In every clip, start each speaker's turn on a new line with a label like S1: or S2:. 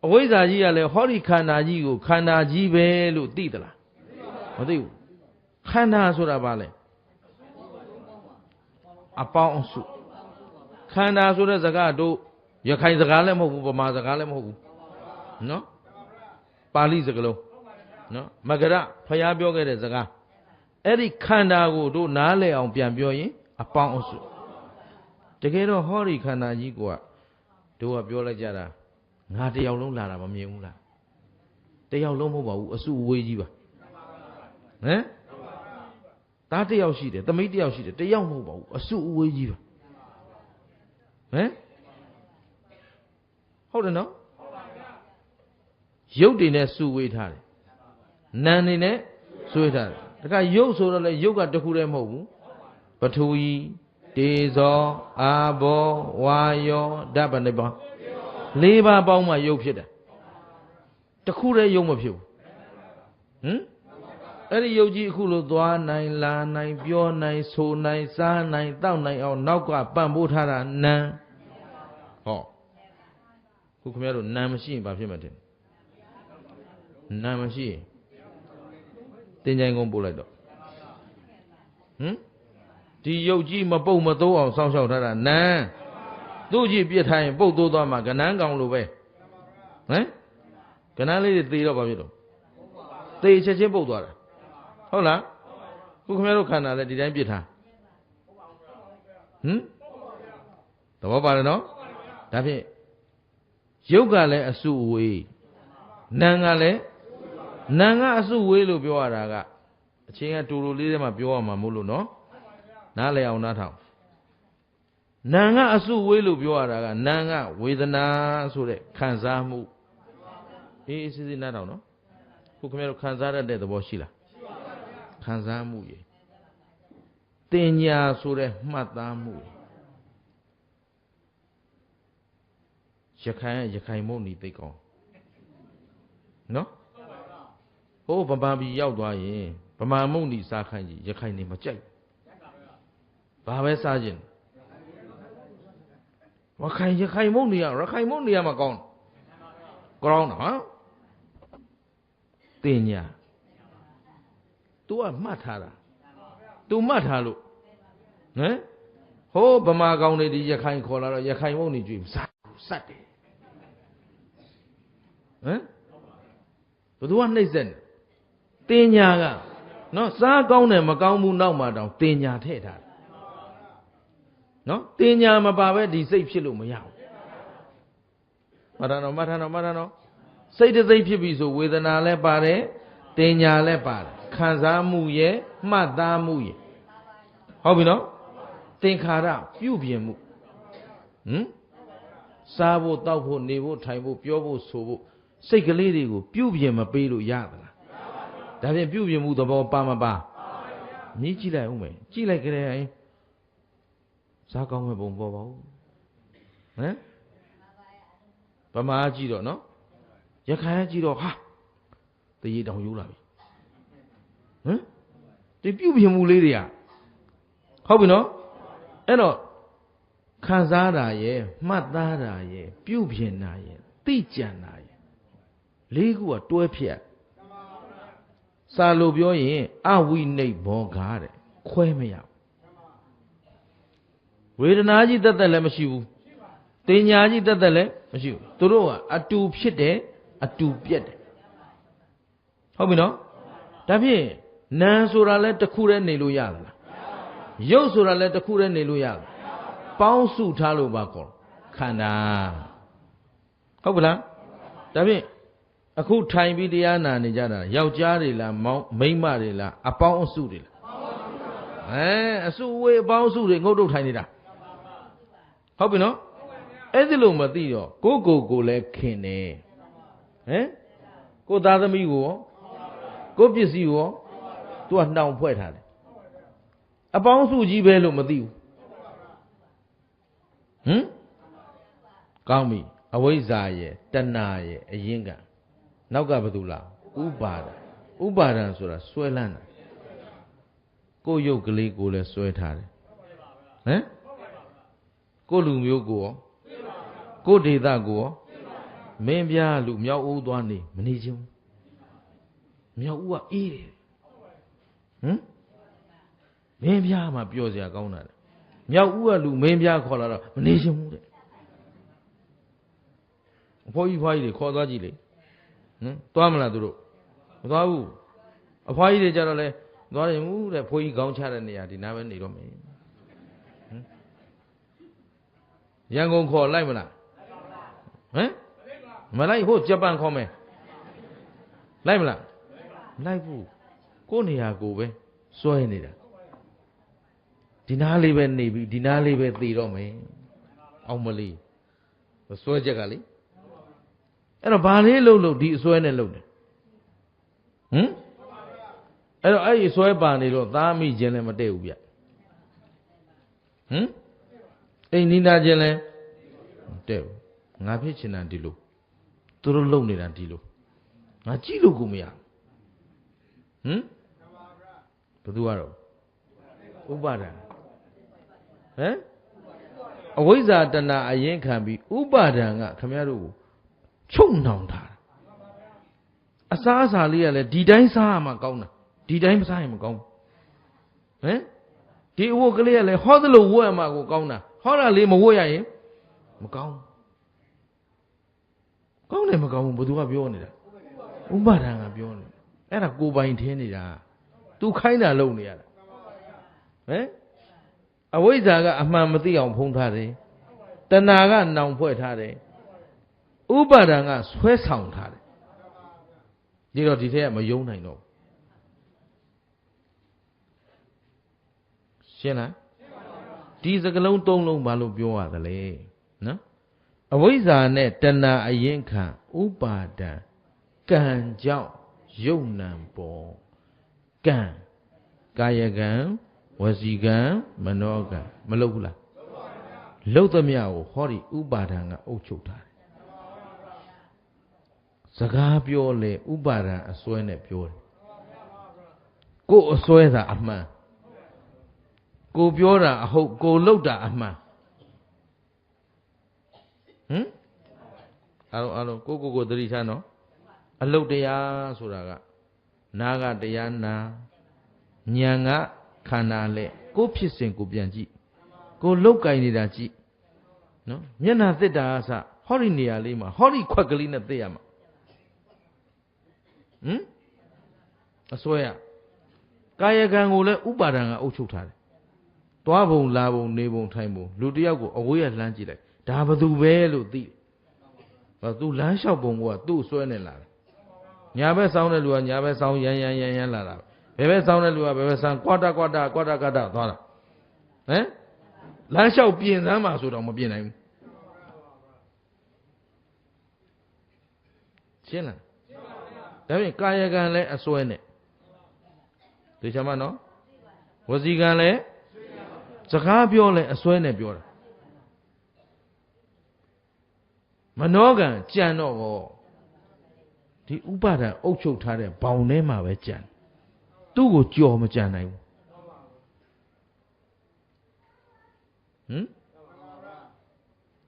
S1: အဝိဇ္ဇာကြီးကလည်းဟောဒီခန္ဓာကြီးကိုခန္ဓာကြီးပဲလို့သိသလားမသိဘူးခန္ဓာဆိုတာဘာလဲအပေါင်းအစုခန္ဓာဆိုတဲ့စကားတို့ရခိုင်စကားလည်းမဟုတ်ဘူးဗမာစကားလည်းမဟုတ်ဘူးနော်ပါဠိစကားလုံးနော်မဂရဖျားပြောခဲ့တဲ့စကားအဲ့ဒီခန္ဓာကိုတို့နားလည်အောင်ပြန်ပြောရင်အပေါင်းအစုတကယ်တော့ဟောဒီခန္ဓာကြီးကတို့ကပြောလိုက်ကြတာငါတယောက်လုံးလာတာမမြင်ဘူးလားတယောက်လုံးမဟုတ်ပါဘူးအစုအဝေးကြီးပါဟမ်သားတယောက်ရှိတယ်သမီးတယောက်ရှိတယ်တယောက်မဟုတ်ပါဘူးအစုအဝေးကြီးပါဟမ်ဟုတ်တယ်နော်ရုပ်တွေနဲ့စုဝေးထားတယ်နာမ်တွေနဲ့စုဝေးထားတယ်ဒါကရုပ်ဆိုတော့လေရုပ်ကတစ်ခုတည်းမဟုတ်ဘူးပထဝီတေဇောအာဘောဝါယောဓာတ်ဘယ်နှပါ၄ပါးပေါင်းမှရုပ်ဖြစ်တယ်တစ်ခုတည်းရုပ်မဖြစ်ဘူးဟမ်အဲ့ဒီရုပ်ကြီးအခုလိုသွားနိုင်လာနိုင်ပြောနိုင်ဆိုနိုင်စားနိုင်တောက်နိုင်အောင်နောက်ကပံ့ပိုးထားတာနာမ်ဟောခုခင်ဗျားတို့နာမ်မရှိရင်ဘာဖြစ်မှာတဲ့နာမ်မရှိရင်တင်ကြိုင်ကုန်ပို့လိုက်တော့ဟမ်ဒီရုပ်ကြီးမပုတ်မသိုးအောင်စောင့်ရှောက်ထားတာနာမ်သူ့ကြီးပြစ်ထားရင်ပုတ်သိုးသွားမှာကနန်းကောင်လိုပဲဟမ်ကနန်းလေးတွေသေတော့ဘာဖြစ်တော့သေချက်ချင်းပုတ်သွားတာဟုတ်လားခုခင်ဗျားတို့ခန္ဓာလည်းဒီတိုင်းပြစ်ထားဟမ်သဘောပါတယ်နော်ဒါဖြင့်ရုပ်ကလည်းအစုအဝေးနာမ်ကလည်းနာမ်ကအစုဝေးလို့ပြောရတာကအချင်းကတူတူလေးထဲမှာပြောရမှာမို့လို့နော်နားလည်အောင်နားထောင်နာမ်ကအစုဝေးလို့ပြောရတာကနာမ်ကဝေဒနာဆိုတဲ့ခံစားမှုအေးစစ်စစ်နားထောင်နော်ခုခင်ဗျားတို့ခံစားရတဲ့သဘောရှိလားခံစားမှုရေတင်ညာဆိုတဲ့မှတ်သားမှုရခိုင်မုတ်နီသိကောင်းနော်ဟိုဗမာပြည်ရောက်သွားရင်ဗမာမုတ်နီစားခိုင်းကြီးရခိုင်နေမကြိုက်ဘာပဲစားခြင်းရခိုင်မုတ်နီရမှာကောင်းကောင်းနော်တင်ညာ तू ကမှတ်ထားတာ तू မှတ်ထားလို့ဟမ်ဟိုးဗမာကောင်တွေဒီရခိုင်ခေါ်လာတော့ရခိုင်မုတ်နီကြွေးစားစတ်တယ်ဟမ်ဘယ်သူကနှိမ့်ဆက်တင်ညာကနော်စားကောင်းတယ်မကောင်းဘူးနောက်မှတောင်တင်ညာထည့်ထားတယ်နော်တင်ညာမပါပဲဒီစိတ်ဖြစ်လို့မရဘူးမှတ်ထားနော်စိတ်တစ်စိတ်ဖြစ်ပြီဆိုဝေဒနာလည်းပါတယ်တင်ညာလည်းပါတယ်ခံစားမှုရဲ့မှတ်သားမှုရဲ့ဟုတ်ပြီနော်သင်္ခါရပြုပြင်မှုဟမ်စားဖို့တောက်ဖို့နေဖို့ထိုင်ဖို့ပြောဖို့ဆိုဖို့စိတ်ကလေးတွေကိုပြုပြင်မပေးလို့ရသလားဒါဖြင့်ပြုပြင်မှုသဘောပါမပါမြည်ကြည့်လိုက်ဦးမယ်ကြည့်လိုက်ကြတဲ့စားကောင်းမဲ့ပုံပေါ်ပါဦးဟမ်ဗမာကြည့်တော့နော်ရခိုင်ကြည့်တော့ဟာတရေတောင်ယူလာပြီဟမ်ဒီပြုပြင်မှုလေးတွေကဟုတ်ပြီနော်အဲ့တော့ခံစားတာရဲ့မှတ်သားတာရဲ့ပြုပြင်တာရဲ့သိကြံတာရဲ့လေးခုကတွဲဖြတ်စာလို့ပြောရင်အဝိနိဗ္ဗောဂါတဲ့ခွဲမရဝေဒနာကြီးတက်တက်လည်းမရှိဘူးတင်ညာကြီးတက်တက်လည်းမရှိဘူးသူတို့ကအတူဖြစ်တယ်အတူပြက်တယ်ဟုတ်ပြီနော်ဒါဖြင့်နာမ်ဆိုတာလည်းတစ်ခုတည်းနေလို့ရသလားရုပ်ဆိုတာလည်းတစ်ခုတည်းနေလို့ရသလားပေါင်းစုထားလို့ပါခေါ်ခန္ဓာဟုတ်ပလားဒါဖြင့်အခုထိုင်ပြီးတရားနာနေကြတာယောက်ျားတွေလားမိန်းမတွေလားအပေါင်းအစုတွေလားအစုဝေးအပေါင်းအစုတွေငုတ်တုတ်ထိုင်နေတာဟုတ်ပြီနော်အဲ့ဒီလိုမသိတော့ကိုလည်းခင်တယ်ဟမ်ကိုသားသမီးကိုကိုပစ္စည်းကိုသူကနှောင်ဖွဲ့ထားတယ်အပေါင်းစုကြီးပဲလို့မသိဘူးဟမ်ကောင်းပြီအဝိဇ္ဇာရဲ့တဏှာရဲ့အရင်ကနောက်ကဘာလို့လားဥပါဒံဆိုတာဆွဲလန်းတာကိုရုပ်ကလေးကိုလည်းဆွဲထားတယ်ဟမ်ကိုလူမျိုးကိုရောကိုဒေသကိုရော မင်းပြားလူမြောက်ဦးသွားနေမနေချင်းမြောက်ဦးကအေးတယ်မင်းပြားမှပြောစရာကောင်းတာလေမြောက်ဦးကလူမင်းပြားခေါ်လာတော့မနေချင်းဘူးတဲ့အဖိုးကြီးဖွားကြီးတွေခေါ်သွားကြည့်လေသွားမလားသူတို့မသွားဘူးအဖွားကြီးတွေကြတော့လဲသွားတယ်ဦးတဲ့ဖိုးကြီးခေါင်းချတဲ့နေရာဒီနားပဲနေတော့မယ်ရန်ကုန်ခေါ်လိုက်မလားမလိုက်ဟိုဂျပန်ခေါ်မယ်လိုက်မလားလိုက်ဘူးကိုယ့်နေရာကိုပဲစွဲနေတာဒီနားလေးပဲနေပြီဒီနားလေးပဲသေတော့မယ်အောင်မလေးစွဲချက်ကလေအဲ့တော့ဘာလေးလို့ဒီအစွဲနဲ့လုပ်တယ်အဲ့တော့အဲ့ဒီစွဲပါနေတော့သားမိခြင်းလည်းမတည့်ဘူးဗျအိမ်နီးနာခြင်းလည်းမတည့်ဘူးငါဖြစ်ချင်တာဒီလိုသူတို့လုံနေတာဒီလိုငါကြည့်လို့ကိုမရဘယ်သူကတော့ဥပါဒံအဝိဇ္ဇာတဏအရင်ခံပြီးဥပါဒံကခမရတို့ကိုချုပ်နှောင်ထားတာအစားအစာလေးကလည်းဒီတိုင်းစားရမှကောင်းတာဒီတိုင်းမစားရင်မကောင်းဘူးဒီအဝတ်ကလေးကလည်းဟောသလိုဝတ်ရမှကိုကောင်းတာဟောတာလေးမဝတ်ရရင်မကောင်းကောင်းတယ်မကောင်းဘူးဘယ်သူကပြောနေတာဥပါဒံကပြောနေအဲ့ဒါကိုယ်ပိုင်ထင်းနေတာသူခိုင်းတာလုပ်နေရတာအဝိဇ္ဇာကအမှန်မသိအောင်ဖုံးထားတယ်တဏှာကနောင်ဖွဲ့ထားတယ်ဥပါဒံကဆွဲဆောင်ထားတယ်ဒီတော့ဒီထက်ကမယုံနိုင်တော့ရှင်းလားဒီစကလုံးသုံးလုံးဘာလို့ပြောရသလဲနော်အဝိဇ္ဇာနဲ့တဏှာအရင်ခံဥပါဒံကံကြောင့်ယုံနံပေါ်ကံကာယကံဝစီကံမနောကံမလုပ်ဘူးလားလုပ်သမျှကိုဟောဒီဥပါဒံကအုပ်ချုပ်ထားတယ်စကားပြောလေဥပါဒံအစွဲနဲ့ပြောတယ်ကိုယ်အစွဲတာအမှန်ကိုပြောတာအဟုတ်ကိုလုပ်တာအမှန်အားလုံးကိုသတိထားနော်အလုတ်တရားဆိုတာကနာကတရားနာဉာဏ်ကခန္ဓာလက်ကိုဖြစ်စဉ်ကိုပြန်ကြည့်ကိုလုတ်ကင်နေတာကြည့်နော်မျက်နှာသစ်တာအစဟောဒီနေရာလေးမှာဟောဒီခွက်ကလေးနဲ့သိရမှာအစွဲရကာယကံကိုလည်းဥပါဒံကအုပ်ချုပ်ထားတယ်သွားပုံလာပုံနေပုံထိုင်ပုံလူတယောက်ကိုအဝေးရလှမ်းကြည့်လိုက်ဒါဘသူပဲလို့သိတယ်သူလမ်းလျှောက်ပုံကသူ့စွဲနေလာတယ်ညာဘက်ဆောင်းတဲ့လူကညာဘက်ဆောင်းရန်လာတာဘယ်ဘက်ဆောင်းတဲ့လူကဘယ်ဘက်ဆောင်းကွာတာသွားတာလမ်းလျှောက်ပြင်စမ်းပါဆိုတော့မပြင်နိုင်ဘူးရှင်းလားဒါဖြင့်ကာယကံလည်းအစွဲနဲ့သိချင်မနော်ဝစီကံလည်းစကားပြောလည်းအစွဲနဲ့ပြောတာမနောကံကြံတော့ဒီဥပါဒံအုပ်ချုပ်ထားတဲ့ဘောင်ထဲမှာပဲကြံသူ့ကိုကြော်မကြံနိုင်ဘူး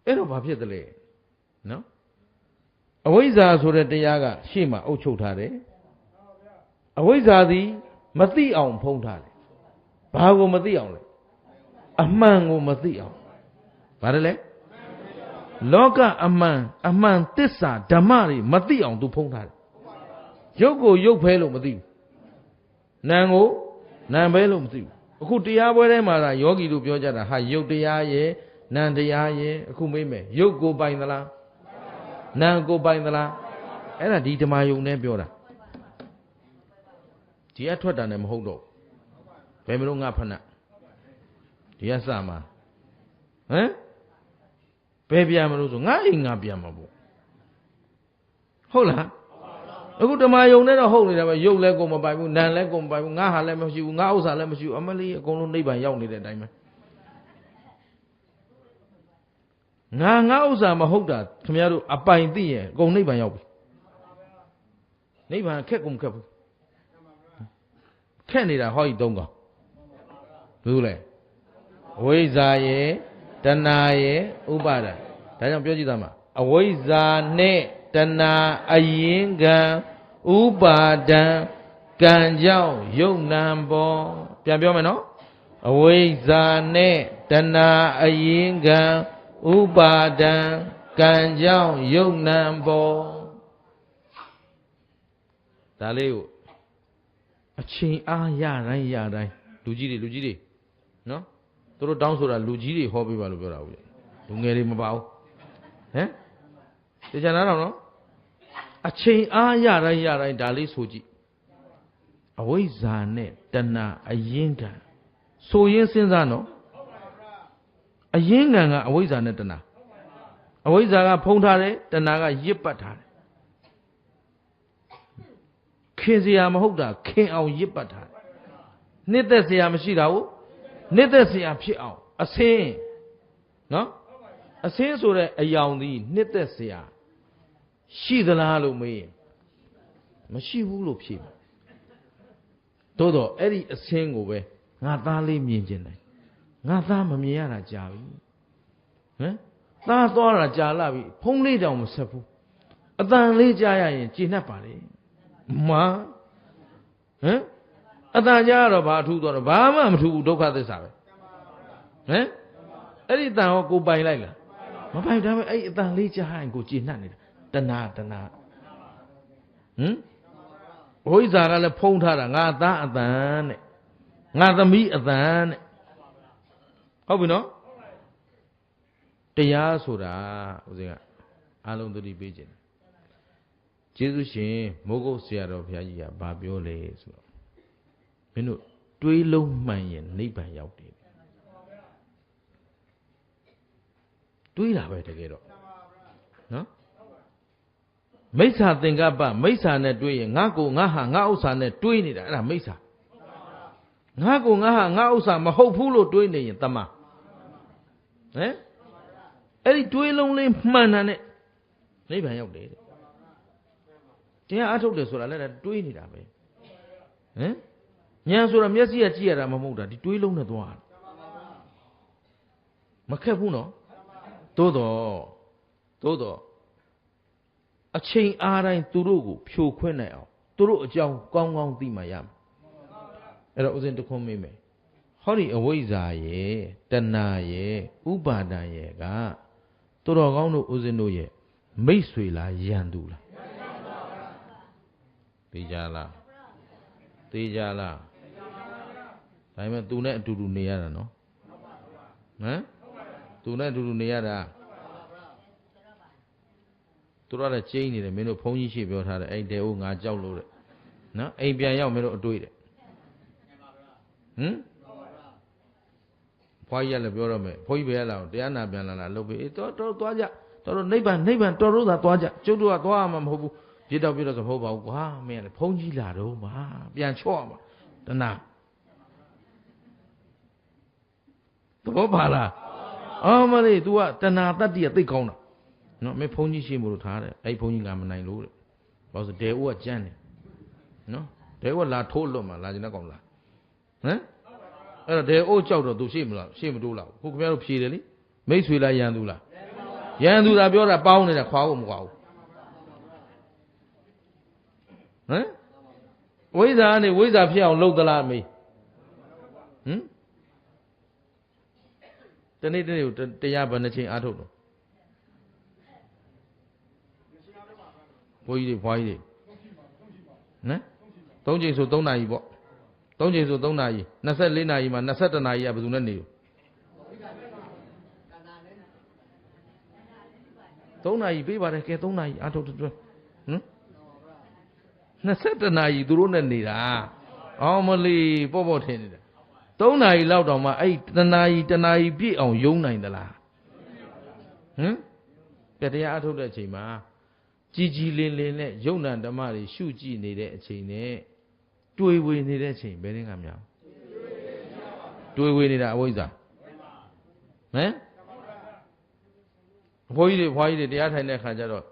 S1: အဲ့တော့ဘာဖြစ်သလဲနော်အဝိဇ္ဇာဆိုတဲ့တရားကရှေ့မှာအုပ်ချုပ်ထားတယ်အဝိဇ္ဇာသည်မသိအောင်ဖုံးထားတယ်ဘာကိုမသိအောင်လဲအမှန်ကိုမသိအောင်ဘာလဲလောကအမှန်သစ္စာဓမ္မတွေမသိအောင်သူဖုံးထားတယ်ရုပ်ကိုရုပ်ဖဲလို့မသိဘူးနာမ်ကိုနာမ်ဖဲလို့မသိဘူးအခုတရားပွဲထဲမှာသာယောဂီတို့ပြောကြတာဟာရုပ်တရားရဲ့နာမ်တရားရဲ့အခုမေးမယ်ရုပ်ကိုပိုင်သလားနာမ်ကိုပိုင်သလားအဲ့ဒါဒီဓမ္မယုံနဲ့ပြောတာဒီအထွက်တာနဲ့မဟုတ်တော့ဘယ်မလို့ငါဖဏဒီကစမှာဘယ်ပြန်မလို့ဆိုငါအိမ်ငါပြန်မှာပေါ့ဟုတ်လားအခုဓမ္မယုံနဲ့တော့ဟုတ်နေတာပဲရုပ်လည်းကိုမပိုင်ဘူးနာမ်လည်းကိုမပိုင်ဘူးငါဟာလည်းမရှိဘူးငါဥစ္စာလည်းမရှိဘူးအမလေးအကုန်လုံးနိဗ္ဗာန်ရောက်နေတဲ့အတိုင်းပဲငါဥစ္စာမဟုတ်တာခင်ဗျားတို့အပိုင်သိရင်အကုန်နိဗ္ဗာန်ရောက်ပြီနိဗ္ဗာန်ခက်ကုန်ခက်ဘူးခက်နေတာဟောဒီသုံးကောင်ဘူးလေအဝိဇ္ဇာရဲ့တဏှာရဲ့ဥပါဒံဒါကြောင့်ပြောကြည့်သားမှာအဝိဇ္ဇာနဲ့ တဏှာအရင်ကံဥပါဒံကံကြောင့်ယုတ်နံပေါ်ပြန်ပြောမယ်နော်အဝိဇ္ဇာနဲ့တဏှာအရင်ကံဥပါဒံကံကြောင့်ယုတ်နံပေါ်ဒါလေးကိုအချိန်အားရတိုင်းလူကြီးတွေနော်သူတို့တောင်းဆိုတာလူကြီးတွေဟောပေးပါလို့ပြောတာဦးလူငယ်တွေမပါဘူးဟမ်သိကြလားနော်အချိန်အားရတိုင်းဒါလေးဆိုကြည့်အဝိဇ္ဇာနဲ့တဏှာအရင်ကံဆိုရင်စဉ်းစားနော်အရင်ကံကအဝိဇ္ဇာနဲ့တဏှာအဝိဇ္ဇာကဖုံးထားတယ်တဏှာကရစ်ပတ်ထားတယ်ခင်စရာမဟုတ်တာခင်အောင်ရစ်ပတ်ထားတယ်နှစ်သက်စရာမရှိတာဟုတ်နှစ်သက်စရာဖြစ်အောင်အစင်းနော်အစင်းဆိုတဲ့အယောင်သည်နှစ်သက်စရာရှိသလားလို့မေးရင်မရှိဘူးလို့ဖြေမှာသို့တော့အဲ့ဒီအစင်းကိုပဲငါသားလေးမြင်ကျင်တယ်ငါသားမမြင်ရတာကြာပြီဟမ်သားသွားတာကြာလာပြီဖုံးလေးတောင်မဆက်ဘူးအတန်လေးကြားရရင်ကျေနပ်ပါလေမာဟမ်အတန်ကြားတော့ဘာထူးတော့ဘာမှမထူးဘူးဒုက္ခသစ္စာပဲဟမ်အဲ့ဒီတန်ဟောကိုပိုင်လိုက်လားမပိုင်ဒါပေမဲ့အဲ့အတန်လေးကြားရင်ကိုကျေနပ်နေတာတဏှာဟမ်ဝိဇ္ဇာကလည်းဖုံးထားတာငါသားအတန်နဲ့ငါသမီးအတန်နဲ့ဟုတ်ပြီနော်တရားဆိုတာဦးဇင်းကအားလုံးသတိပေးခြင်းကျေးဇူးရှင်မိုးကုတ်ဆရာတော်ဘုရားကြီးကဘာပြောလဲဆိုတော့မင်းတို့တွေးလုံးမှန်ရင်နိဗ္ဗာန်ရောက်တယ်တွေးတာပဲတကယ်တော့နော်မိစ္ဆာသင်္ကပ္ပမိစ္ဆာနဲ့တွေးရင်ငါကိုငါဟာငါဥစ္စာနဲ့တွေးနေတာအဲ့ဒါမိစ္ဆာငါကိုငါဟာငါဥစ္စာမဟုတ်ဘူးလို့တွေးနေရင်တမဟမ်အဲ့ဒီတွေးလုံးလေးမှန်တာနဲ့နိဗ္ဗာန်ရောက်တယ်တရားအထုတ်တယ်ဆိုတာလည်းတွေးနေတာပဲဟမ်ဉာဏ်ဆိုတာမျက်စိကကြည့်ရတာမဟုတ်တာဒီတွေးလုံးနဲ့သွားမခက်ဘူးနော်သို့တော့အချိန်အားတိုင်းသူတို့ကိုဖြိုခွင်းနိုင်အောင်သူတို့အကြောင်းကောင်းကောင်းသိမှရမယ်အဲ့တော့ဥစဉ်တခွန်းမေးမယ်ဟောဒီအဝိဇ္ဇာရဲ့တဏှာရဲ့ဥပါဒံရဲ့ကသူတော်ကောင်းတို့ဥစဉ်တို့ရဲ့မိတ်ဆွေလားယံသူလားသိကြလားဒါပေမဲ့သူနဲ့အတူတူနေရတာနော်ဟမ်သူနဲ့အတူတူနေရတာသူတို့ကကျိန်းနေတယ်မင်းတို့ဘုန်းကြီးရှိပြောထားတယ်အဲ့တဲဦးငါကြောက်လို့တဲ့နော်အိမ်ပြန်ရောက်မင်းတို့အတွေ့တဲ့ဟမ်ဘွားကြီးကလည်းပြောတော့မယ်ဘုန်းကြီးပဲလာတရားနာပြန်လာလုပ်ပြီးတော်သွားကြတော်နိဗ္ဗာန်တော်တို့သာသွားကြကျုပ်တို့ကသွားမှာမဟုတ်ဘူးပြစ်တော့ဆိုမဟုတ်ပါဘူးကွာမင်းကလည်းဘုန်းကြီးလာတော့မှာပြန်ချော့မှာတဏှာသဘောပါလားအော်မလေး तू ကတဏှာတတ္တိကသိကောင်းတာနော်မင်းဘုန်းကြီးရှိမို့လို့ထားတယ်အဲ့ဘုန်းကြီးလာမနိုင်လို့တဲ့ဘာလို့ဆိုဒေဦးကကြမ်းတယ်နော်ဒေဦးကလာထိုးလွတ်မှာလာကျင်တဲ့ကောင်လာဟမ်အဲ့တော့ဒေဦးကြောက်တော့ तू ရှိမလားရှိမတိုးလားခုခင်ဗျားတို့ဖြေတယ်လေမိတ်ဆွေလားယံသူလားယံသူသာပြောတာပေါင်းနေတာခွာဖို့မခွာဘူးဟမ်ဝိဇ္ဇာကနေဝိဇ္ဇာဖြစ်အောင်လုပ်သလားမေးဟမ်တနေ့ကိုတရားဘယ်နှချိန်အားထုတ်တော့ဘိုးကြီးတွေဘွားကြီးတွေနော်3ချိန်ဆို3နာရီပေါ့3ချိန်ဆို3နာရီ24နာရီမှာ21နာရီကဘယ်သူနဲ့နေရော3နာရီပေးပါတယ်ကဲ3နာရီအားထုတ်ဟမ်21နာရီသူတို့နဲ့နေတာအော်မလီပေါ့ထင်နေတာ3နာရီလောက်တောင်မှအဲ့တနာရီပြည့်အောင်ယုံနိုင်သလားဟမ်ကဲတရားအားထုတ်တဲ့အချိန်မှာကြည်လင်းနဲ့ယုံ nant ဓမ္မတွေရှုကြည့်နေတဲ့အချိန်နဲ့တွေ့ဝေနေတဲ့အချိန်ဘယ်နှကမြောင်တွေ့ဝေနေတာအဝိဇ္ဇာဟမ်ဘိုးကြီးတွေဘွားကြီးတွေတရားထိုင်တဲ့ခါကျတော့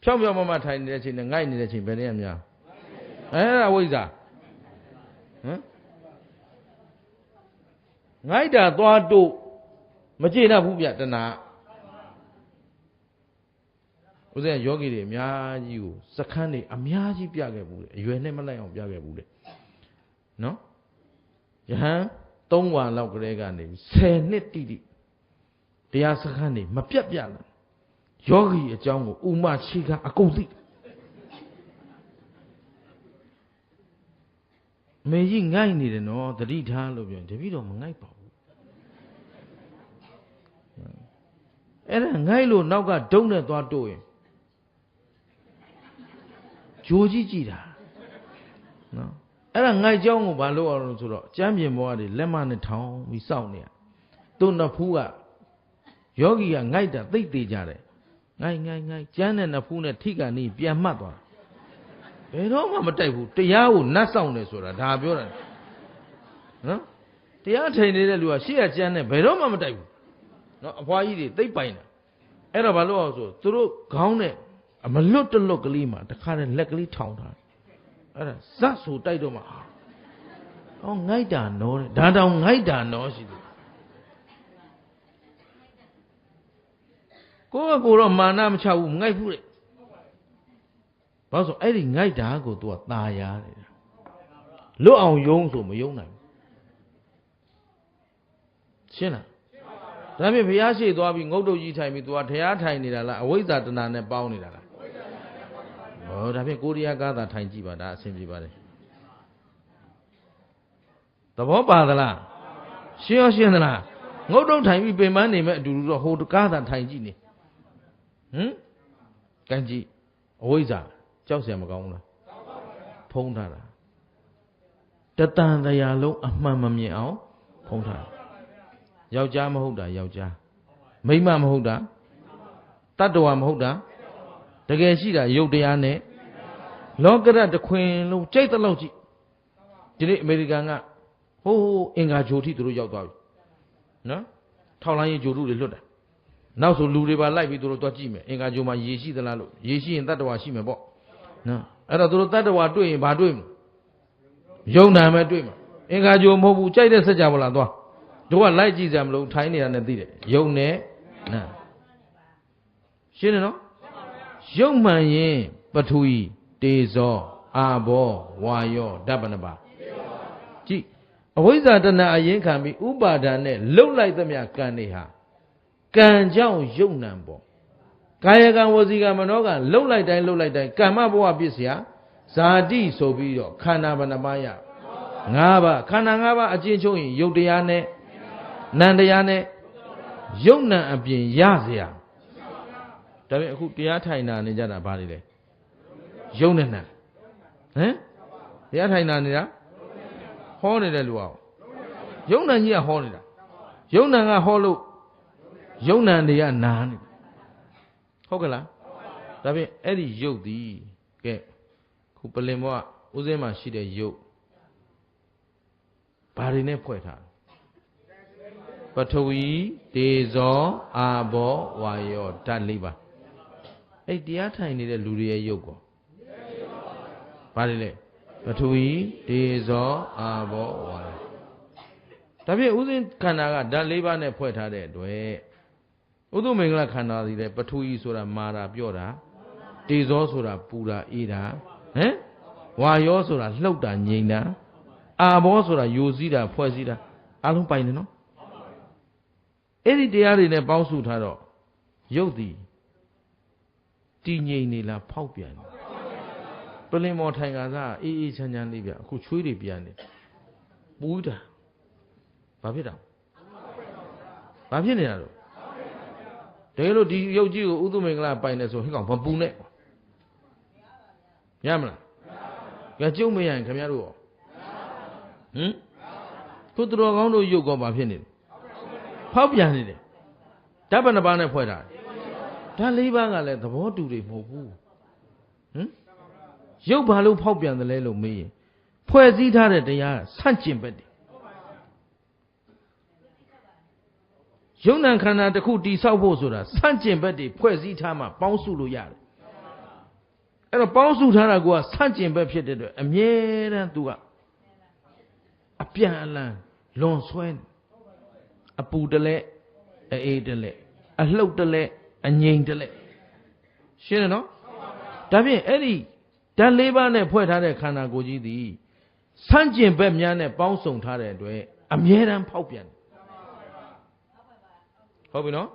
S1: ဖြောင်းမထိုင်နေတဲ့အချိန်နဲ့ငိုက်နေတဲ့အချိန်ဘယ်နှကမြောင်အဲ့ဒါအဝိဇ္ဇာဟမ်ငိုက်တာသွားတို့မကျေနပ်ဘူးဗျတဏှာ ဥစဉ်ယောဂီတွေအများကြီးကိုစခန်းတွေအများကြီးပြခဲ့ဘူးလေအရွယ်နဲ့မလိုက်အောင်ပြခဲ့ဘူးလေနော်ယဟန်3 ဝါလောက်ကလေးကနေ10 နှစ်တိတိတရားစခန်းတွေမပြတ်ပြတ်လာယောဂီအကြောင်းကိုဥမရှိကအကုန်သိမေကြီးငိုက်နေတယ်နော်တတိထားလို့ပြောတပည့်တော်မငိုက်ပါဘူးအဲ့ဒါငိုက်လို့နောက်ကဒုံနဲ့သွားတို့ရင်ဂျိုးကြီးကြည့်တာနော်အဲ့ဒါငိုက်ကြောင်းကိုဘာလို့အောင်လို့ဆိုတော့ကျမ်းပြင်ဘောကနေလက်မနဲ့ထောင်ပြီးစောင့်နေရသူ့နှစ်ဖူးကယောဂီကငိုက်တာသိသေးကြတယ်ငိုက်ကျမ်းတဲ့နှစ်ဖူးနဲ့ထိကနေပြန်မှတ်သွားဘယ်တော့မှမတိုက်ဘူးတရားကိုနတ်ဆောင်တယ်ဆိုတာဒါပြောတာနော်တရားထိုင်နေတဲ့လူကရှေ့ကကျမ်းနဲ့ဘယ်တော့မှမတိုက်ဘူးနော်အဖွားကြီးတွေသိပ်ပိုင်တာအဲ့တော့ဘာလို့အောင်ဆိုသူတို့ခေါင်းနဲ့အမလွတ်တလွတ်ကလေးမှာတခါတည်းလက်ကလေးထောင်ထားအဲ့ဒါဇတ်ဆိုတိုက်တော့မှအော်ငိုက်တာနော်ဒါတောင်ငိုက်တာနော်ရှိတယ်ကိုတော့မာနမချဘူးငိုက်ဘူးတဲ့ဘာလို့ဆိုအဲ့ဒီငိုက်တာကို तू ကตาရတယ်လွတ်အောင်ယုံဆိုမယုံနိုင်ဘူးရှင်းလားဒါဖြင့်ဘုရားရှိသွားပြီးငုတ်တုတ်ကြီးထိုင်ပြီး तू ကတရားထိုင်နေတာလားအဝိဇ္ဇာတဏှာနဲ့ပေါင်းနေတာလားဟောဒါဖြင့်ကိုရိယာကားသာထိုင်ကြည့်ပါဒါအဆင်ပြေပါတယ်သဘောပါသလားရှင်းသလားငုတ်တုတ်ထိုင်ပြီးပင်ပန်းနေမဲ့အတူတူတော့ဟိုကားသာထိုင်ကြည့်နေကန်ကြည့်အဝိဇ္ဇာကြောက်เสียမကောင်းဘူးလားဖုံးထားတာတတန်တရားလုံးအမှန်မမြင်အောင်ဖုံးထားယောက်ျားမဟုတ်တာယောက်ျားမိန်းမမဟုတ်တာတတ္တဝါမဟုတ်တာတကယ်ရှိတာရုပ်တရားနဲ့လောကရတခွင်လုံးကြိတ်တလောက်ကြည့်ဒီနေ့အမေရိကန်ကဟိုးအင်္ဂါဂျိုထိသူတို့ရောက်သွားပြီနော်ထောက်လိုင်းရေးဂျိုထုတွေလွတ်တာနောက်ဆိုလူတွေပါလိုက်ပြီးသူတို့သွားကြည့်မယ်အင်္ဂါဂျိုမှာရေရှိသလားလို့ရေရှိရင်တတ္တဝါရှိမယ်ပေါ့နော်အဲ့တော့သူတို့တတ္တဝါတွေ့ရင်ဘာတွေ့မလဲယုံနာမဲ့တွေ့မှာအင်္ဂါဂျိုမဟုတ်ဘူးကြိုက်တဲ့စัจ java လာသွားတို့ကလိုက်ကြည့်ကြမလို့ထိုင်းနေတာနဲ့သိတယ်ယုံနဲ့နာရှင်းတယ်နော်ယုံမှန်ရင်ပထဝီတေဇောအာဘောဝါယောဓာတ်ဘဏ္ဍပါကြည့်အဝိဇ္ဇာတဏှာအရင်ခံပြီးဥပါဒာနဲ့လှုပ်လိုက်သမျှကံတွေဟာကံကြောင့်ယုံနံပေါ့ကာယကံဝစီကံမနောကံလှုပ်လိုက်တိုင်းကမ္မဘဝပစ္စယဇာတိဆိုပြီးတော့ခန္ဓာဘဏ္ဍပါရ5ပါးခန္ဓာ5ပါးအကျဉ်းချုပ်ရင်ယုတ်တရားနဲ့နံတရားနဲ့ယုတ်နံအပြင်ရเสียဒါပေမဲ့အခုတရားထိုင်တာနေကြတာဘာတွေလဲယုတ်နဲ့နံတရားထိုင်တာနေတာဟောနေတဲ့လူအောင်ယုတ်နံကြီးကဟောနေတာယုတ်နံကဟောလို့ယုတ်နံတွေကနာနေဟုတ်ကလားဒါဖြင့်အဲ့ဒီယုတ်သည်ကဲခုပလင်ဘောကဥစဉ်မှာရှိတဲ့ယုတ်ဘာတွေနဲ့ဖွဲ့ထားပထဝီတေဇောအာဘောဝါယောဓာတ်၄ပါးအဲ့တရားထိုင်နေတဲ့လူတွေရဲ့ယုတ်ကောဘာတွေလဲပထဝီတေဇောအာဘောဝါယောဒါဖြင့်ဥစဉ်ခန္ဓာကဓာတ်၄ပါးနဲ့ဖွဲ့ထားတဲ့အတွက်ဥဒုမင်္ဂလခန္ဓာသည်လေပထဝီဆိုတာမာတာပြောတာတေဇောဆိုတာပူတာအေးတာဝါယောဆိုတာလှုပ်တာငြိမ်တာအာဘောဆိုတာယိုစည်းတာဖွဲ့စည်းတာအလုံးပိုင်တယ်နော်အဲ့ဒီတရားတွေနဲ့ပေါင်းစုထားတော့ရုပ်သည်တည်ငြိမ်နေလားဖောက်ပြန်နေပလင်မော်ထိုင်ကစားအေးအေးချမ်းချမ်းလေးပြအခုချွေးတွေပြန်နေပူးတာဘာဖြစ်တာဘာဖြစ်နေတာလို့တကယ်လို့ဒီရုပ်ကြီးကိုဥဒုမင်္ဂလပိုင်တယ်ဆိုဟိကောင်မပူနဲ့ရမလားကြကျုံမရရင်ခင်ဗျားတို့ရောခုသူတော်ကောင်းတို့ရုပ်ကောဘာဖြစ်နေလဲဖောက်ပြန်နေတယ်ဓာတ်ဘဏ္ဍပါနဲ့ဖွဲ့တာဓာတ်၄ပါးကလည်းသဘောတူတွေမဟုတ်ဘူးရုပ်ဘာလို့ဖောက်ပြန်တယ်လဲလို့မေးရင်ဖွဲ့စည်းထားတဲ့တရားဆန့်ကျင်ဘက်တွေယုံ nant ခန္ဓာတစ်ခုတိဆောက်ဖို့ဆိုတာဆန့်ကျင်ဘက်တွေဖွဲ့စည်းထားမှပေါင်းစုလို့ရတယ်အဲ့တော့ပေါင်းစုထားတာကဆန့်ကျင်ဘက်ဖြစ်တဲ့အတွက်အမြဲတမ်းသူကအပြန်အလှန်လွန်ဆွဲအပူတလဲအေးတလဲအလှုပ်တလဲအငြိမ်တလဲ ရှင်းတယ်နော်ဒါဖြင့်အဲ့ဒီဓာတ်၄ပါးနဲ့ဖွဲ့ထားတဲ့ခန္ဓာကိုယ်ကြီးသည်ဆန့်ကျင်ဘက်များနဲ့ပေါင်းစုံထားတဲ့အတွက်အမြဲတမ်းဖောက်ပြန်ဟုတ်ပြီနော်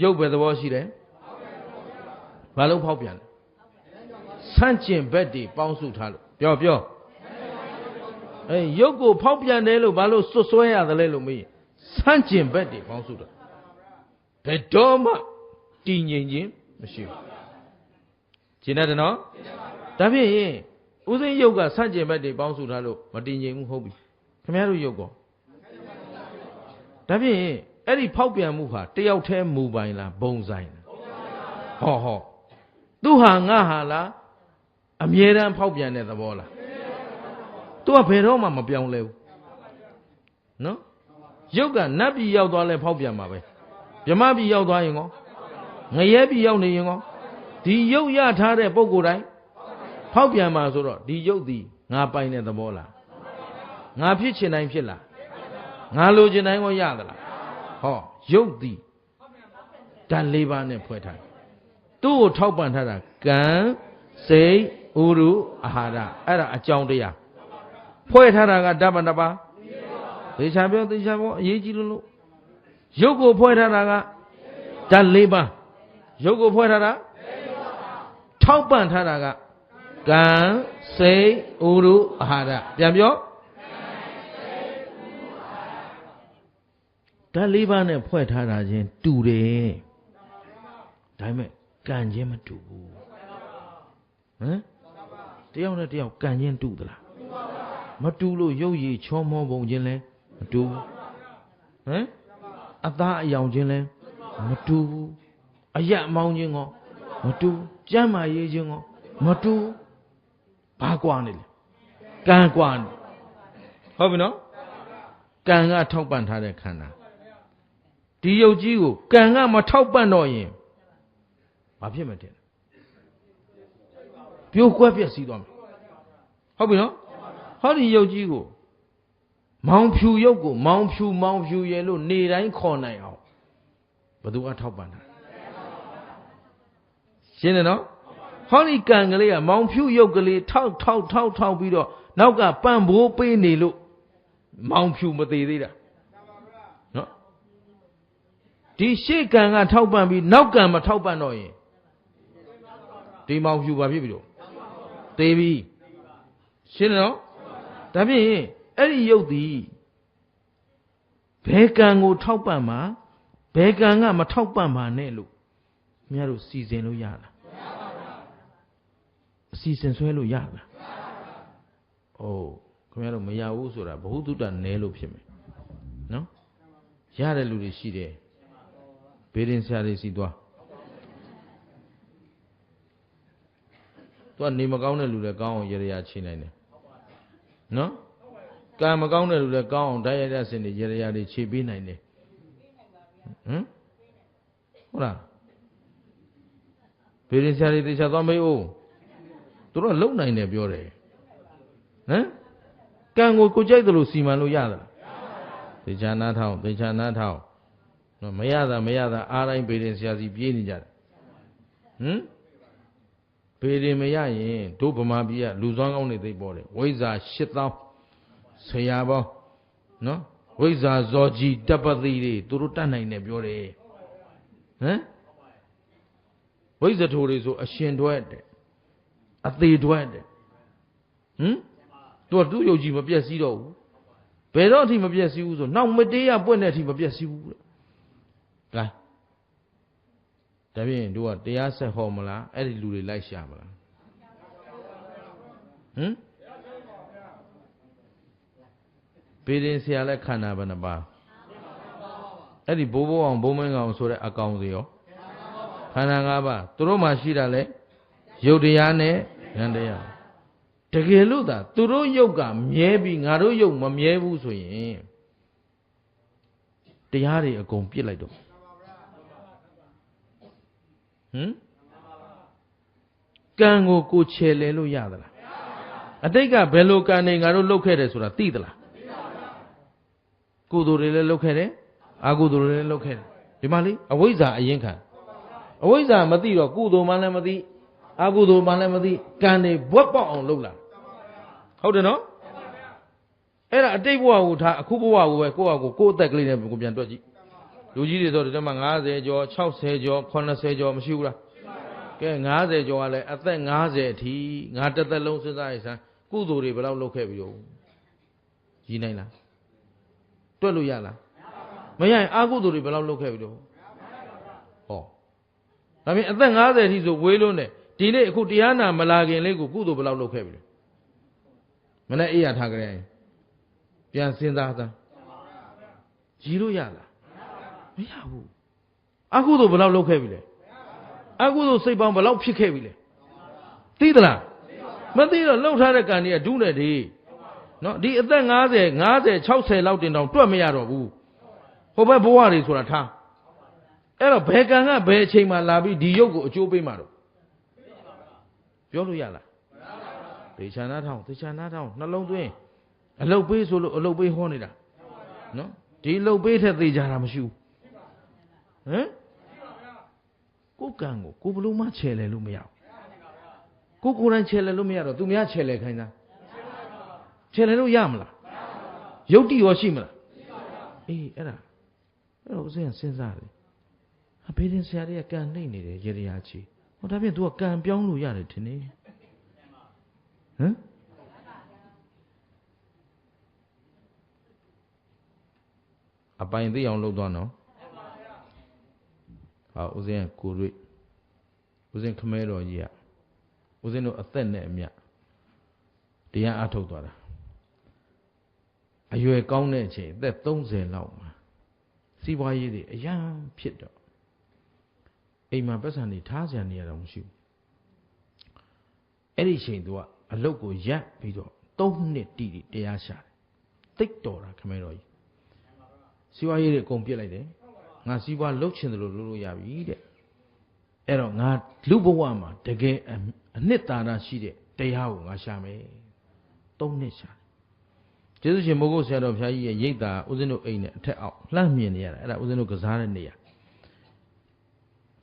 S1: ရုပ်ပဲသဘောရှိတယ်ဘာလို့ဖောက်ပြန်လဲဆန့်ကျင်ဘက်တွေပေါင်းစုထားလို့ပြောအေးရုပ်ကိုဖောက်ပြန်တယ်လို့ဘာလို့စွတ်စွဲရတယ်လဲလို့မေးဆန့်ကျင်ဘက်တွေပေါင်းစုတာဘယ်တော့မှတည်ငြိမ်ခြင်းမရှိဘူးရှင်းတယ်နော်ဒါဖြင့်ဥစဉ်ရုပ်ကဆန့်ကျင်ဘက်တွေပေါင်းစုထားလို့မတည်ငြိမ်ဘူးဟုတ်ပြီခင်ဗျားတို့ရုပ်ကောဒါဖြင့်အဲ့ဒီဖောက်ပြန်မှုဟာတယောက်တည်းမူပိုင်လားဘုံဆိုင်ဟောသူဟာငါဟာလားအမြဲတမ်းဖောက်ပြန်တဲ့သဘောလားသူကဘယ်တော့မှမပြောင်းလဲဘူးနော်ရုပ်ကနတ်ပြည်ရောက်သွားလဲဖောက်ပြန်မှာပဲဗြဟ္မပြည်ရောက်သွားရင်ကောငရဲပြည်ရောက်နေရင်ကောဒီရုပ်ရထားတဲ့ပုဂ္ဂိုလ်တိုင်းဖောက်ပြန်မှာဆိုတော့ဒီရုပ်သည်ငါပိုင်တဲ့သဘောလားငါဖြစ်ချင်တိုင်းဖြစ်လားငါလိုချင်တိုင်းကောရသလားဟောရုပ်သည်ဓာတ်၄ပါးနဲ့ဖွဲ့ထားသူ့ကိုထောက်ပံ့ထားတာကံစိတ်ဥရုအာဟာရအဲ့ဒါအကြောင်းတရားဖွဲ့ထားတာကဓာတ်ဘဏ္ဍပါသေချာပြောအရေးကြီးလို့ရုပ်ကိုဖွဲ့ထားတာကဓာတ်၄ပါးရုပ်ကိုဖွဲ့ထားတာထောက်ပံ့ထားတာကကံစိတ်ဥရုအာဟာရပြန်ပြောဓာတ်၄ပါးနဲ့ဖွဲ့ထားတာချင်းတူတယ်ဒါပေမဲ့ကံချင်းမတူဘူးဟမ်တယောက်နဲ့တယောက်ကံချင်းတူသလားမတူလို့ရုပ်ရည်ချောမောပုံချင်းလဲမတူဘူးဟမ်အသားအယောင်ချင်းလဲမတူဘူးအရက်အမောင်းချင်းကောမတူကျမ်းမာရေးချင်းကောမတူဘာကွာနေလဲကံကွာနေဟုတ်ပြီနော်ကံကထောက်ပံ့ထားတဲ့ခန္ဓာဒီယုတ်ကြီးကိုကံကမထောက်ပံ့တော့ရင်ဘာဖြစ်မလဲပြိုကွက်ပြက်စီးသွားမယ်ဟုတ်ပြီနော်ဟောဒီယုတ်ကြီးကိုမောင်ဖြူယုတ်ကိုမောင်ဖြူရဲလို့နေတိုင်းခေါ်နိုင်အောင်ဘယ်သူကထောက်ပံ့တာရှင်းတယ်နော်ဟောဒီကံကလေးကမောင်ဖြူယုတ်ကလေးထောက်ပြီးတော့နောက်ကပံ့ပိုးပေးနေလို့မောင်ဖြူမသေးသေးတာနော်ဒီရှေ့ကံကထောက်ပံ့ပြီးနောက်ကံမထောက်ပံ့တော့ရင်ဒီမောင်ဖြူဘာဖြစ်ပြီလို့သေးပြီရှင်းတယ်နော်ဒါဖြင့်အဲ့ဒီယုတ်သည်ဘယ်ကံကိုထောက်ပံ့မှာဘယ်ကံကမထောက်ပံ့ပါနဲ့လို့ခင်ဗျားတို့စီစဉ်လို့ရလားအစီစဉ်ဆွဲလို့ရလားအိုးခင်ဗျားတို့မရဘူးဆိုတာဘ ഹു တုတ္တနဲလို့ဖြစ်မယ်နော်ရတဲ့လူတွေရှိတယ်ဘေးရင်ဆရာတွေစီသွားသူကနေမကောင်းတဲ့လူတွေကောင်းအောင်ရရချိနိုင်တယ်နော်ကံမကောင်းတဲ့လူတွေကောင်းအောင်ဓာတ်ရတဲ့စင်တွေရရတွေခြေပေးနိုင်တယ်ဟမ်ဟုတ်လားဘေးရင်ဆရာတွေတေချာသွားမေးဦးသူတို့လုံနိုင်တယ်ပြောတယ်ဟမ်ကံကိုကြိုက်တယ်လို့စီမံလို့ရသလားတေချာနားထောင်နော်မရတာအားတိုင်းဘေးရင်ဆရာစီပြေးနေကြတယ်ဟမ်ဘေးရင်မရရင်တို့ဗမာပြည်ကလူစွမ်းကောင်းတွေသိပေါ်တယ်ဝိဇ္ဇာ8000ဆရာပေါင်းနော်ဝိဇ္ဇာဇောကြီးတပတိတွေသူတို့တတ်နိုင်တယ်ပြောတယ်ဟမ်ဝိဇ္ဇထိုတွေဆိုအရှင်တွဲတယ်အသေးတွဲတယ်ဟမ်သူ့ယုတ်ကြီးမပြည့်စည်တော့ဘူးဘယ်တော့အထိမပြည့်စည်ဘူးဆိုနောက်မတေးရပွင့်တဲ့အထိမပြည့်စည်ဘူးတဲ့ကဲဒါဖြင့်တို့ကတရားဆက်ဟောမလားအဲ့ဒီလူတွေလိုက်ရှာမလားဟမ်ဘေးရင်ဆရာလည်းခန္ဓာဘယ်နှပါအဲ့ဒီဘိုးအောင်ဘိုးမင်းကောင်ဆိုတဲ့အကောင်စီရောခန္ဓာ၅ပါးသူတို့မှရှိတာလေယုတ်တရားနဲ့ဉာဏ်တရားတကယ်လို့သာသူတို့ယုတ်ကမြဲပြီးငါတို့ယုတ်မမြဲဘူးဆိုရင်တရားတွေအကုန်ပြစ်လိုက်တော့ဟမ်ကံကိုချေလဲလို့ရသလားအတိတ်ကဘယ်လိုကံနေငါတို့လုပ်ခဲ့တယ်ဆိုတာသိသလားကုသိုလ်တွေလည်းလုပ်ခဲ့တယ်အကုသိုလ်တွေလည်းလုပ်ခဲ့တယ်ဒီမှာလေအဝိဇ္ဇာအရင်ခံ အဝိဇ္ဇာမသိတော့ကုသိုလ်မှလည်းမသိအကုသိုလ်မှလည်းမသိကံတွေဘွက်ပေါက်အောင်လုပ်လာဟုတ်တယ်နော်အဲ့ဒါအတိတ်ဘဝကိုထားအခုဘဝကိုပဲကိုယ့်ဟာကိုယ်အသက်ကလေးနဲ့ကိုပြန်တွက်ကြည့်လူကြီးတွေဆိုဒီမှာ50ကျော်60ကျော်80ကျော်မရှိဘူးလားကဲ50ကျော်ကလည်းအသက်50အထိငါတစ်သက်လုံးစဉ်းစားရစမ်းကုသိုလ်တွေဘယ်လောက်လုပ်ခဲ့ပြီတော့ရည်နိုင်လားတွက်လို့ရလားမရရင်အကုသိုလ်တွေဘယ်လောက်လုပ်ခဲ့ပြီတော့ဟောဒါပြင်အသက်50အထိဆိုဝေးလုံးတယ်ဒီနေ့အခုတရားနာမလာခင်လေးကိုကုသိုလ်ဘယ်လောက်လုပ်ခဲ့ပြီလဲမနဲ့အေးရထားကြရင်ပြန်စဉ်းစားသမ်းရည်လို့ရလားမရဘူးအကုသိုလ်ဘယ်လောက်လုပ်ခဲ့ပြီလဲအကုသိုလ်စိတ်ပေါင်းဘယ်လောက်ဖြစ်ခဲ့ပြီလဲသိသလားမသိတော့လှုပ်ထားတဲ့ကံကြီးကဒုနဲ့ဒီနော်ဒီအသက်50 60လောက်တင်တောင်တွက်မရတော့ဘူးဟိုဘက်ဘဝတွေဆိုတာထားအဲ့တော့ဘယ်ကံကဘယ်အချိန်မှလာပြီးဒီရုပ်ကိုအကျိုးပေးမှာတော့ပြောလို့ရလားသေချာနာထောင်နှလုံးသွင်းအလုတ်ပေးဆိုလို့အလုတ်ပေးဟောနေတာနော်ဒီအလုတ်ပေးထက်သေချာတာမရှိဘူးဟမ်ကိုကံကိုဘလို့မှချယ်လဲလို့မရဘူးကိုယ်တိုင်ချယ်လဲလို့မရတော့သူများချယ်လဲခိုင်းတာချယ်လဲလို့ရမလားယုတ်တိရောရှိမလားအေးအဲ့တော့ဦးဇင်းကစဉ်းစားတယ်ဘေးရင်ဆရာတွေကကံနှိမ့်နေတယ်ရေရာချီဟောဒါဖြင့် तू ကကံပြောင်းလို့ရတယ်ထင်နေဟမ်အပိုင်သိအောင်လုပ်သွားနော်ဟာဦးဇင်းကကိုတွေ့ဦးဇင်းခမဲတော်ကြီးကဦးဇင်းတို့အသက်နဲ့အမျှတရားအထုတ်သွားတာအရွယ်ကောင်းတဲ့အချိန်အသက်30လောက်မှာစီးပွားရေးတွေအရန်ဖြစ်တော့အိမ်မှာပတ်စံတွေထားစရာနေရတော့မရှိဘူးအဲ့ဒီအချိန် तू ကအလုတ်ကိုရပ်ပြီးတော့3နှစ်တိတိတရားရှာတယ်တိတ်တော်တာခမဲတော်ကြီးစီးပွားရေးတွေအကုန်ပြစ်လိုက်တယ်ငါစီးပွားလှုပ်ချင်တယ်လို့လုပ်လို့ရပြီတဲ့အဲ့တော့ငါလူဘဝမှာတကယ်အနှစ်သာရရှိတဲ့တရားကိုငါရှာမယ်3နှစ်ရှာကျေးဇူးရှင်မိုးကုတ်ဆရာတော်ဘုရားကြီးရဲ့ရိပ်သာဦးဇင်းတို့အိမ်နဲ့အထက်အောက်လှမ်းမြင်နေရတာအဲ့ဒါဦးဇင်းတို့ကစားတဲ့နေရာ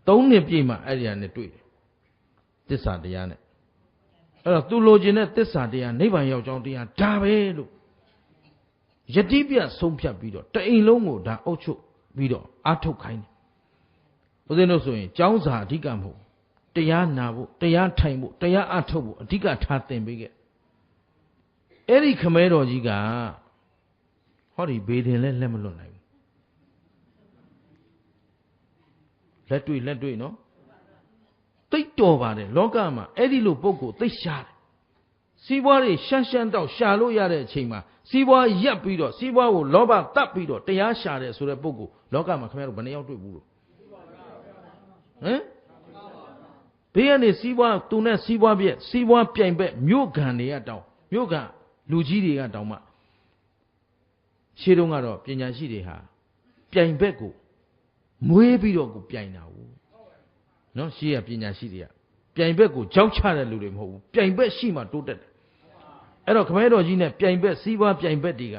S1: 3နှစ်ပြည့်မှအဲ့ဒီဟာနဲ့တွေ့တယ်သစ္စာတရားနဲ့အဲ့တော့သူလိုချင်တဲ့သစ္စာတရားနိဗ္ဗာန်ရောက်ကြောင်းတရားဒါပဲလို့ယတိပြဆုံးဖြတ်ပြီးတော့တအိမ်လုံးကိုဒါအုပ်ချုပ်ပြီးတော့အာထုတ်ခိုင်းတယ်ဦးဇင်းတို့ဆိုရင်ကျောင်းစာအဓိကမဟုတ်တရားနာဖို့တရားထိုင်ဖို့တရားအထုတ်ဖို့အဓိကထားသင်ပေးခဲ့အဲ့ဒီခမဲတော်ကြီးကဟောဒီဘေးတင်လဲလက်မလွတ်နိုင်ဘူးလက်တွေ့နော်တိတ်တော်ပါတယ်လောကမှာအဲ့ဒီလိုပုံကိုသိရှာတယ်စီးပွားတွေရှမ်းတော့ရှာလို့ရတဲ့အချိန်မှာစီးပွားရပ်ပြီးတော့စီးပွားကိုလောဘတတ်ပြီးတော့တရားရှာတယ်ဆိုတဲ့ပုံကိုလောကမှာခင်ဗျားတို့ဘယ်နှယောက်တွေ့ဘူးလို့ဟမ်ဘေးကနေစီးပွားသူနဲ့စီးပွားပြက်စီးပွားပြိုင်ဘက်မြို့ခံတွေကတောင်းမြို့ခံလူကြီးတွေကတောင်းမှရှေးတုန်းကတော့ပညာရှိတွေဟာပြိုင်ဘက်ကိုမွေးပြီးတော့ကိုပြိုင်တာဘူးနော်ရှေးကပညာရှိတွေကပြိုင်ဘက်ကိုကြောက်ချတဲ့လူတွေမဟုတ်ဘူးပြိုင်ဘက်ရှိမှတိုးတက်တယ်အဲ့တော့ခမဲတော်ကြီးနဲ့ပြိုင်ဘက်စီးပွားပြိုင်ဘက်တွေက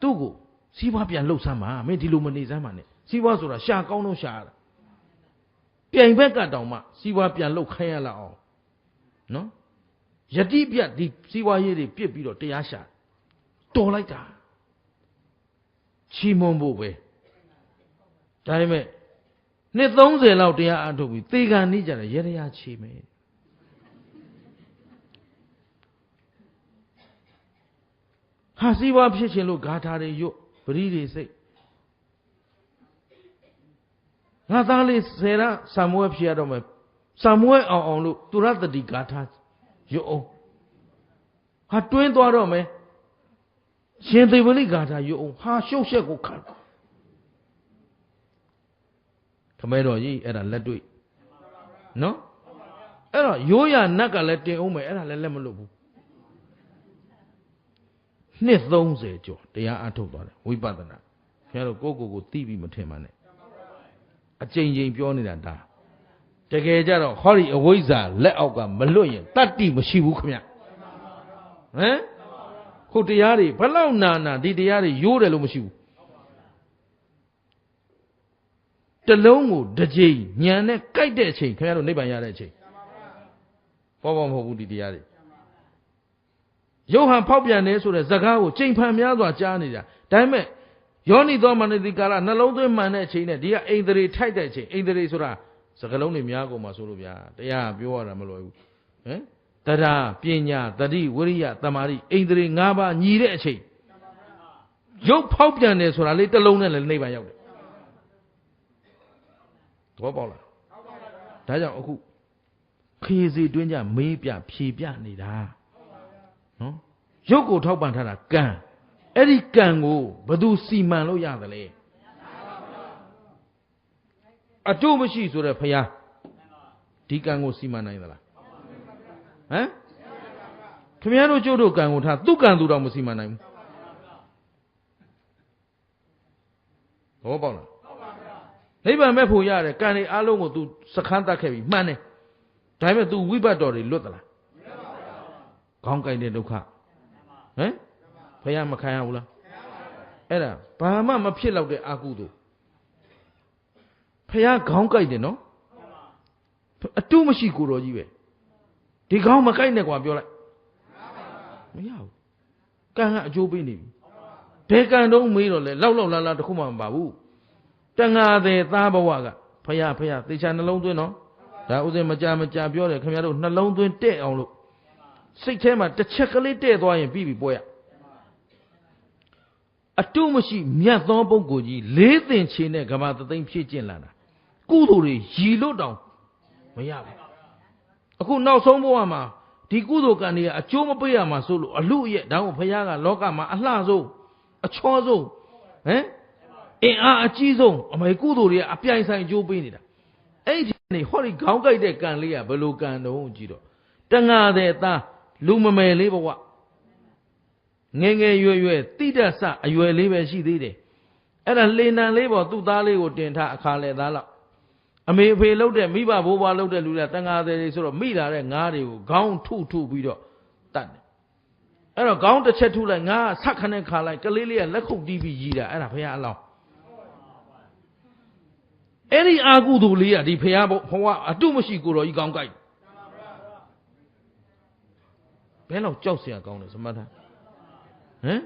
S1: သူ့ကိုစီးပွားပြန်လှုပ်ဆမ်းပါမင်းဒီလိုမနေစမ်းပါနဲ့စီးပွားဆိုတာရှာကောင်းတော့ရှာရတာပြိုင်ဘက်ကတောင်မှစီးပွားပြန်လှုပ်ခိုင်းရလောက်အောင်နော်ယတိပြတ်ဒီစီးပွားရေးတွေပြစ်ပြီးတော့တရားရှာတော်လိုက်တာချီးမွမ်းဖို့ပဲဒါပေမဲ့နှစ်30လောက်တရားအထုတ်ပြီးသေခံနေကြတယ်ရေရချီမယ်ဟာစီးပွားဖြစ်ခြင်းလို့ဂါထာတွေရွတ်ပရိတွေစိတ်ငါသားလေးဆယ်ရဆံမွဲဖြစ်ရတော့မယ်ဆံမွဲအောင်လို့သူရတတိဂါထာရွတ်အောင်ဟာတွင်းသွားတော့မယ်ရှင်သေဝလိဂါထာရွတ်အောင်ဟာရှုပ်ရှက်ကိုခံခမဲတော်ကြီးအဲ့ဒါလက်တွေ့နော်အဲ့တော့ရိုးရနတ်ကလည်းတင်အောင်မယ်အဲ့ဒါလည်းလက်မလွတ်ဘူးနှစ်30ကျော်တရားအထုတ်သွားတယ်ဝိပဿနာခင်ဗျားတို့ကိုသိပြီးမထင်ပါနဲ့အကြိမ်ကြိမ်ပြောနေတာဒါတကယ်ကြတော့ဟောဒီအဝိဇ္ဇာလက်အောက်ကမလွတ်ရင်တတ္တိမရှိဘူးခင်ဗျဟမ်ခုတရားတွေဘလောက်နာဒီတရားတွေရိုးတယ်လို့မရှိဘူး တလုံးကိုတစ်ချိန်ညံနဲ့ကြိုက်တဲ့အချိန်ခင်ဗျားတို့နိဗ္ဗာန်ရတဲ့အချိန်ပေါ်ပေါ်မဟုတ်ဘူးဒီတရားတွေရုပ်ဟန်ဖောက်ပြန်နေဆိုတဲ့ဇကားကိုချိန်ဖန်များစွာကြားနေတာဒါပေမဲ့ယောနိသောမနတိကာလနှလုံးသွင်းမှန်တဲ့အချိန်နဲ့ဒီကအိန္ဒြေထိုက်တဲ့အချိန်အိန္ဒြေဆိုတာစကလုံးတွေများကုန်မှာဆိုလို့ဗျာတရားပြောရတာမလွယ်ဘူးဟမ်တရားပညာတတိဝိရိယတမာတိအိန္ဒြေ၅ပါးညီတဲ့အချိန်ရုပ်ဖောက်ပြန်တယ်ဆိုတာလေတစ်လုံးနဲ့လည်းနိဗ္ဗာန်ရောက်တယ်သဘောပေါက်လားဒါကြောင့်အခုခေစီတွင်းကြမေးပြဖြေပြနေတာနော်ရုပ်ကိုထောက်ပံ့ထားတာကံအဲ့ဒီကံကိုဘယ်သူစီမံလို့ရတယ်လဲအတုမရှိဆိုတဲ့ဖယားဒီကံကိုစီမံနိုင်သလားဟမ်ခင်ဗျားတို့ကျုပ်တို့ကံကိုထားသူ့ကံသူတော့မစီမံနိုင်ဘူးဘောပေါက်လားနိဗ္ဗာန်မဲ့ဖို့ရတယ်ကံတွေအားလုံးကို तू စခန်းတတ်ခဲ့ပြီမှန်တယ်ဒါပေမဲ့ तू ဝိပတ်တော်တွေလွတ်သလားခေါင်းကိုက်တဲ့ဒုက္ခဟမ်ဖယားမခံရဘူးလားအဲ့ဒါဘာမှမဖြစ်တော့တဲ့အာကုသို့ဖယားခေါင်းကိုက်တယ်နော်အတုမရှိကိုတော်ကြီးပဲဒီခေါင်းမကိုက်နဲ့ကွာပြောလိုက်မရဘူးကံကအကျိုးပေးနေပြီဘယ်ကံတုံးမေးတော့လဲလောက်လောက်လာလာတခုမှမပါဘူးတန်ဃာတဲ့သားဘဝကဖယားသေချာနှလုံးသွင်းနော်ဒါဥစဉ်မကြပြောတယ်ခင်ဗျားတို့နှလုံးသွင်းတဲ့အောင်လို့စိတ်ထဲမှာတစ်ချက်ကလေးတဲ့သွားရင်ပြီးပြီပွဲရအတုမရှိမြတ်သောပုဂ္ဂိုလ်ကြီးလေးသင်ချေနဲ့ကဘာသသိမ့်ဖြည့်ကျင့်လာတာကုသိုလ်တွေရည်လို့တောင်မရဘူးအခုနောက်ဆုံးဘဝမှာဒီကုသိုလ်ကံတွေကအကျိုးမပေးရမှာဆိုလို့အလူရဲ့ဒါကိုဘုရားကလောကမှာအလှဆုံးအချောဆုံးဟမ်အင်အားအကြီးဆုံးအမေကုသိုလ်တွေကအပြိုင်ဆိုင်အကျိုးပေးနေတာအဲ့ဒီနေဟောဒီခေါင်းကိုက်တဲ့ကံလေးကဘယ်လိုကံတုံးကြည့်တော့တငါတဲ့သားလူမမယ်လေးဘဝငယ်ရွယ်တိတ္တဆအရွယ်လေးပဲရှိသေးတယ်အဲ့ဒါလေနံလေးပေါ်သူ့သားလေးကိုတင်ထားအခါလေသားလောက်အမေအဖေလှုပ်တဲ့မိဘဘိုးဘွားလှုပ်တဲ့လူတွေတန်ဃာတွေဆိုတော့မိလာတဲ့ငါးတွေကိုခေါင်းထုပြီးတော့တတ်တယ်အဲ့တော့ခေါင်းတစ်ချက်ထုလိုက်ငါးဆက်ခနဲ့ခါလိုက်ကလေးလေးကလက်ခုပ်တီးပြီးရည်တာအဲ့ဒါဘုရားအလောင်းအဲ့ဒီအာကုသိုလ်လေးကဒီဘုရားဘဝအတုမရှိကိုတော်ကြီးကောင်းကြိုက်ဘယ်လောက်ကြောက်เสียကောင်းလဲစမတ်တာဟမ်